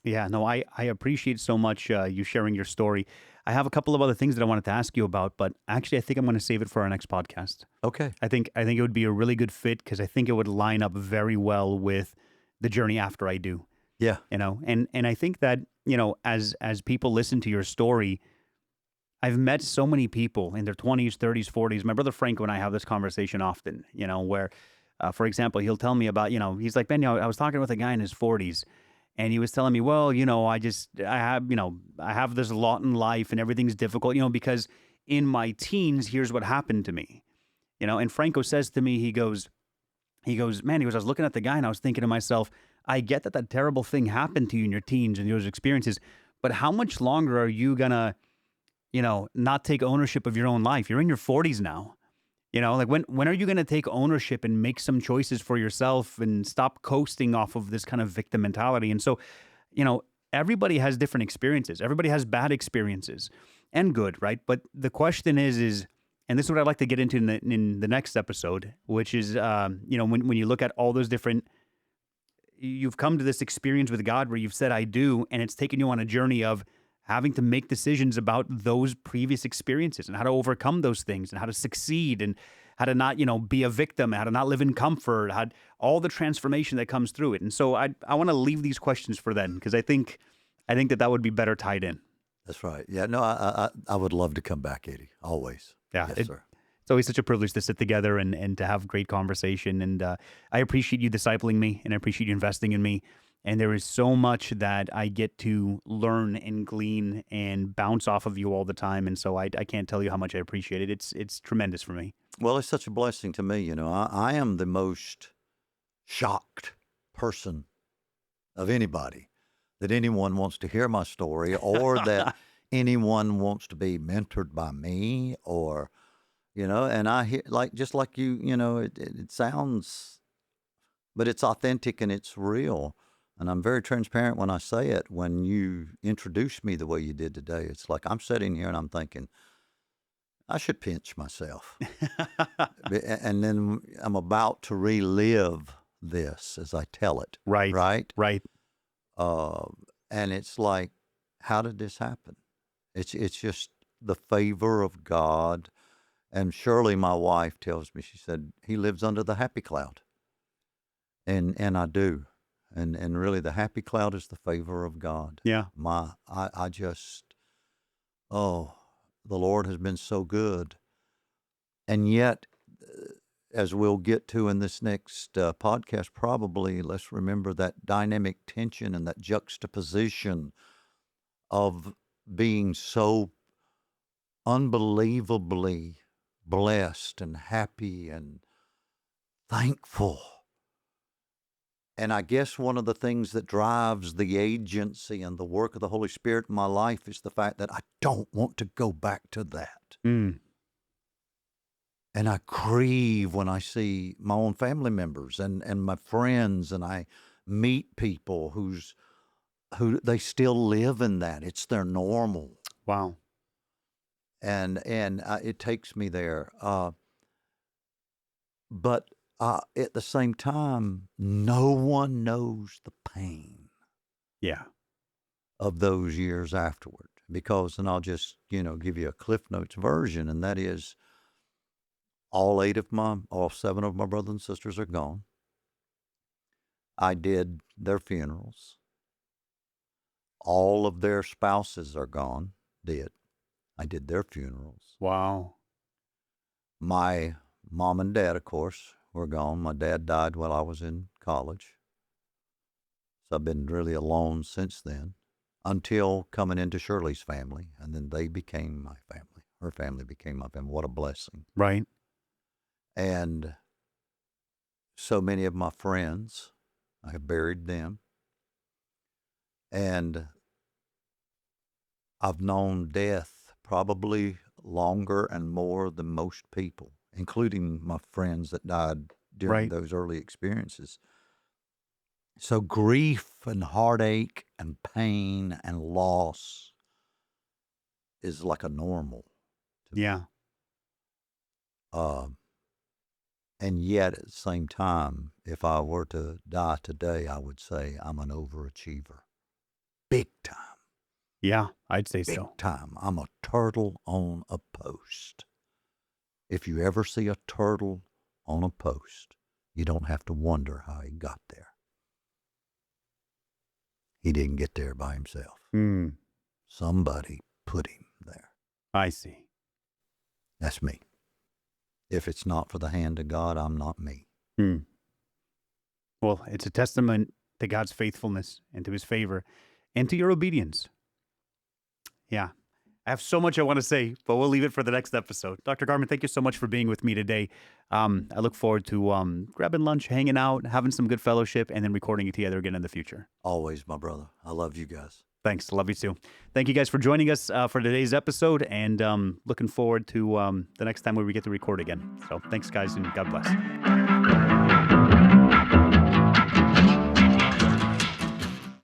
Speaker 1: yeah, no, I appreciate so much you sharing your story. I have a couple of other things that I wanted to ask you about, but actually, I think I'm going to save it for our next podcast.
Speaker 2: Okay.
Speaker 1: I think it would be a really good fit because I think it would line up very well with the journey after I do.
Speaker 2: Yeah.
Speaker 1: And I think that as people listen to your story, I've met so many people in their 20s, 30s, 40s. My brother Franco and I have this conversation often. Where, for example, he'll tell me about he's like, Ben, I was talking with a guy in his 40s. And he was telling me, well, I have this lot in life and everything's difficult, because in my teens, here's what happened to me, and Franco says to me, he goes, man, I was looking at the guy and I was thinking to myself, I get that terrible thing happened to you in your teens and those experiences, but how much longer are you gonna, not take ownership of your own life? You're in your 40s now. Like when are you going to take ownership and make some choices for yourself and stop coasting off of this kind of victim mentality? And so, everybody has different experiences. Everybody has bad experiences and good, right? But the question is, and this is what I'd like to get into in the next episode, which is, when you look at all those different, you've come to this experience with God where you've said, I do, and it's taken you on a journey of having to make decisions about those previous experiences and how to overcome those things and how to succeed and how to not, be a victim, how to not live in comfort, how all the transformation that comes through it. And so I want to leave these questions for then because I think that would be better tied in.
Speaker 2: That's right. Yeah, no, I would love to come back, Eddie, always.
Speaker 1: Yeah,
Speaker 2: Yes, sir.
Speaker 1: it's always such a privilege to sit together and to have great conversation. And I appreciate you discipling me and I appreciate you investing in me. And there is so much that I get to learn and glean and bounce off of you all the time. And so I can't tell you how much I appreciate it. It's tremendous for me.
Speaker 2: Well, it's such a blessing to me. I am the most shocked person of anybody that anyone wants to hear my story or that anyone wants to be mentored by me or, and I hear just like you, it sounds, but it's authentic and it's real. And I'm very transparent when I say it. When you introduce me the way you did today, it's like I'm sitting here and I'm thinking, I should pinch myself. And then I'm about to relive this as I tell it.
Speaker 1: Right.
Speaker 2: Right?
Speaker 1: Right.
Speaker 2: And it's like, how did this happen? It's just the favor of God. And Shirley, my wife, tells me, she said, he lives under the happy cloud. And I do. And really, the happy cloud is the favor of God.
Speaker 1: Yeah.
Speaker 2: I just, the Lord has been so good. And yet, as we'll get to in this next podcast, probably, let's remember that dynamic tension and that juxtaposition of being so unbelievably blessed and happy and thankful. And I guess one of the things that drives the agency and the work of the Holy Spirit in my life is the fact that I don't want to go back to that.
Speaker 1: Mm.
Speaker 2: And I grieve when I see my own family members and my friends, and I meet people who they still live in that. It's their normal.
Speaker 1: Wow.
Speaker 2: And it takes me there. But at the same time, no one knows the pain
Speaker 1: Yeah.
Speaker 2: of those years afterward. Because, and I'll just, give you a Cliff Notes version, and that is all 7 of my brothers and sisters are gone. I did their funerals. All of their spouses are gone, dead. I did their funerals.
Speaker 1: Wow.
Speaker 2: My mom and dad, of course, were gone. My dad died while I was in college. So I've been really alone since then, until coming into Shirley's family, and then they became my family. Her family became my family. What a blessing.
Speaker 1: Right.
Speaker 2: And so many of my friends, I have buried them. And I've known death probably longer and more than most people, including my friends that died during
Speaker 1: Right.
Speaker 2: those early experiences. So grief and heartache and pain and loss is like a normal to me.
Speaker 1: Yeah.
Speaker 2: And yet at the same time, if I were to die today, I would say I'm an overachiever. Big time.
Speaker 1: Yeah. I'd say
Speaker 2: Big
Speaker 1: so.
Speaker 2: time. I'm a turtle on a post. If you ever see a turtle on a post, you don't have to wonder how he got there. He didn't get there by himself.
Speaker 1: Hmm.
Speaker 2: Somebody put him there.
Speaker 1: I see.
Speaker 2: That's me. If it's not for the hand of God, I'm not me.
Speaker 1: Hmm. Well, it's a testament to God's faithfulness and to his favor and to your obedience. Yeah. I have so much I want to say, but we'll leave it for the next episode. Dr. Garmon, thank you so much for being with me today. I look forward to grabbing lunch, hanging out, having some good fellowship, and then recording it together again in the future.
Speaker 2: Always, my brother. I love you guys.
Speaker 1: Thanks. Love you too. Thank you guys for joining us for today's episode, and looking forward to the next time where we get to record again. So thanks, guys, and God bless.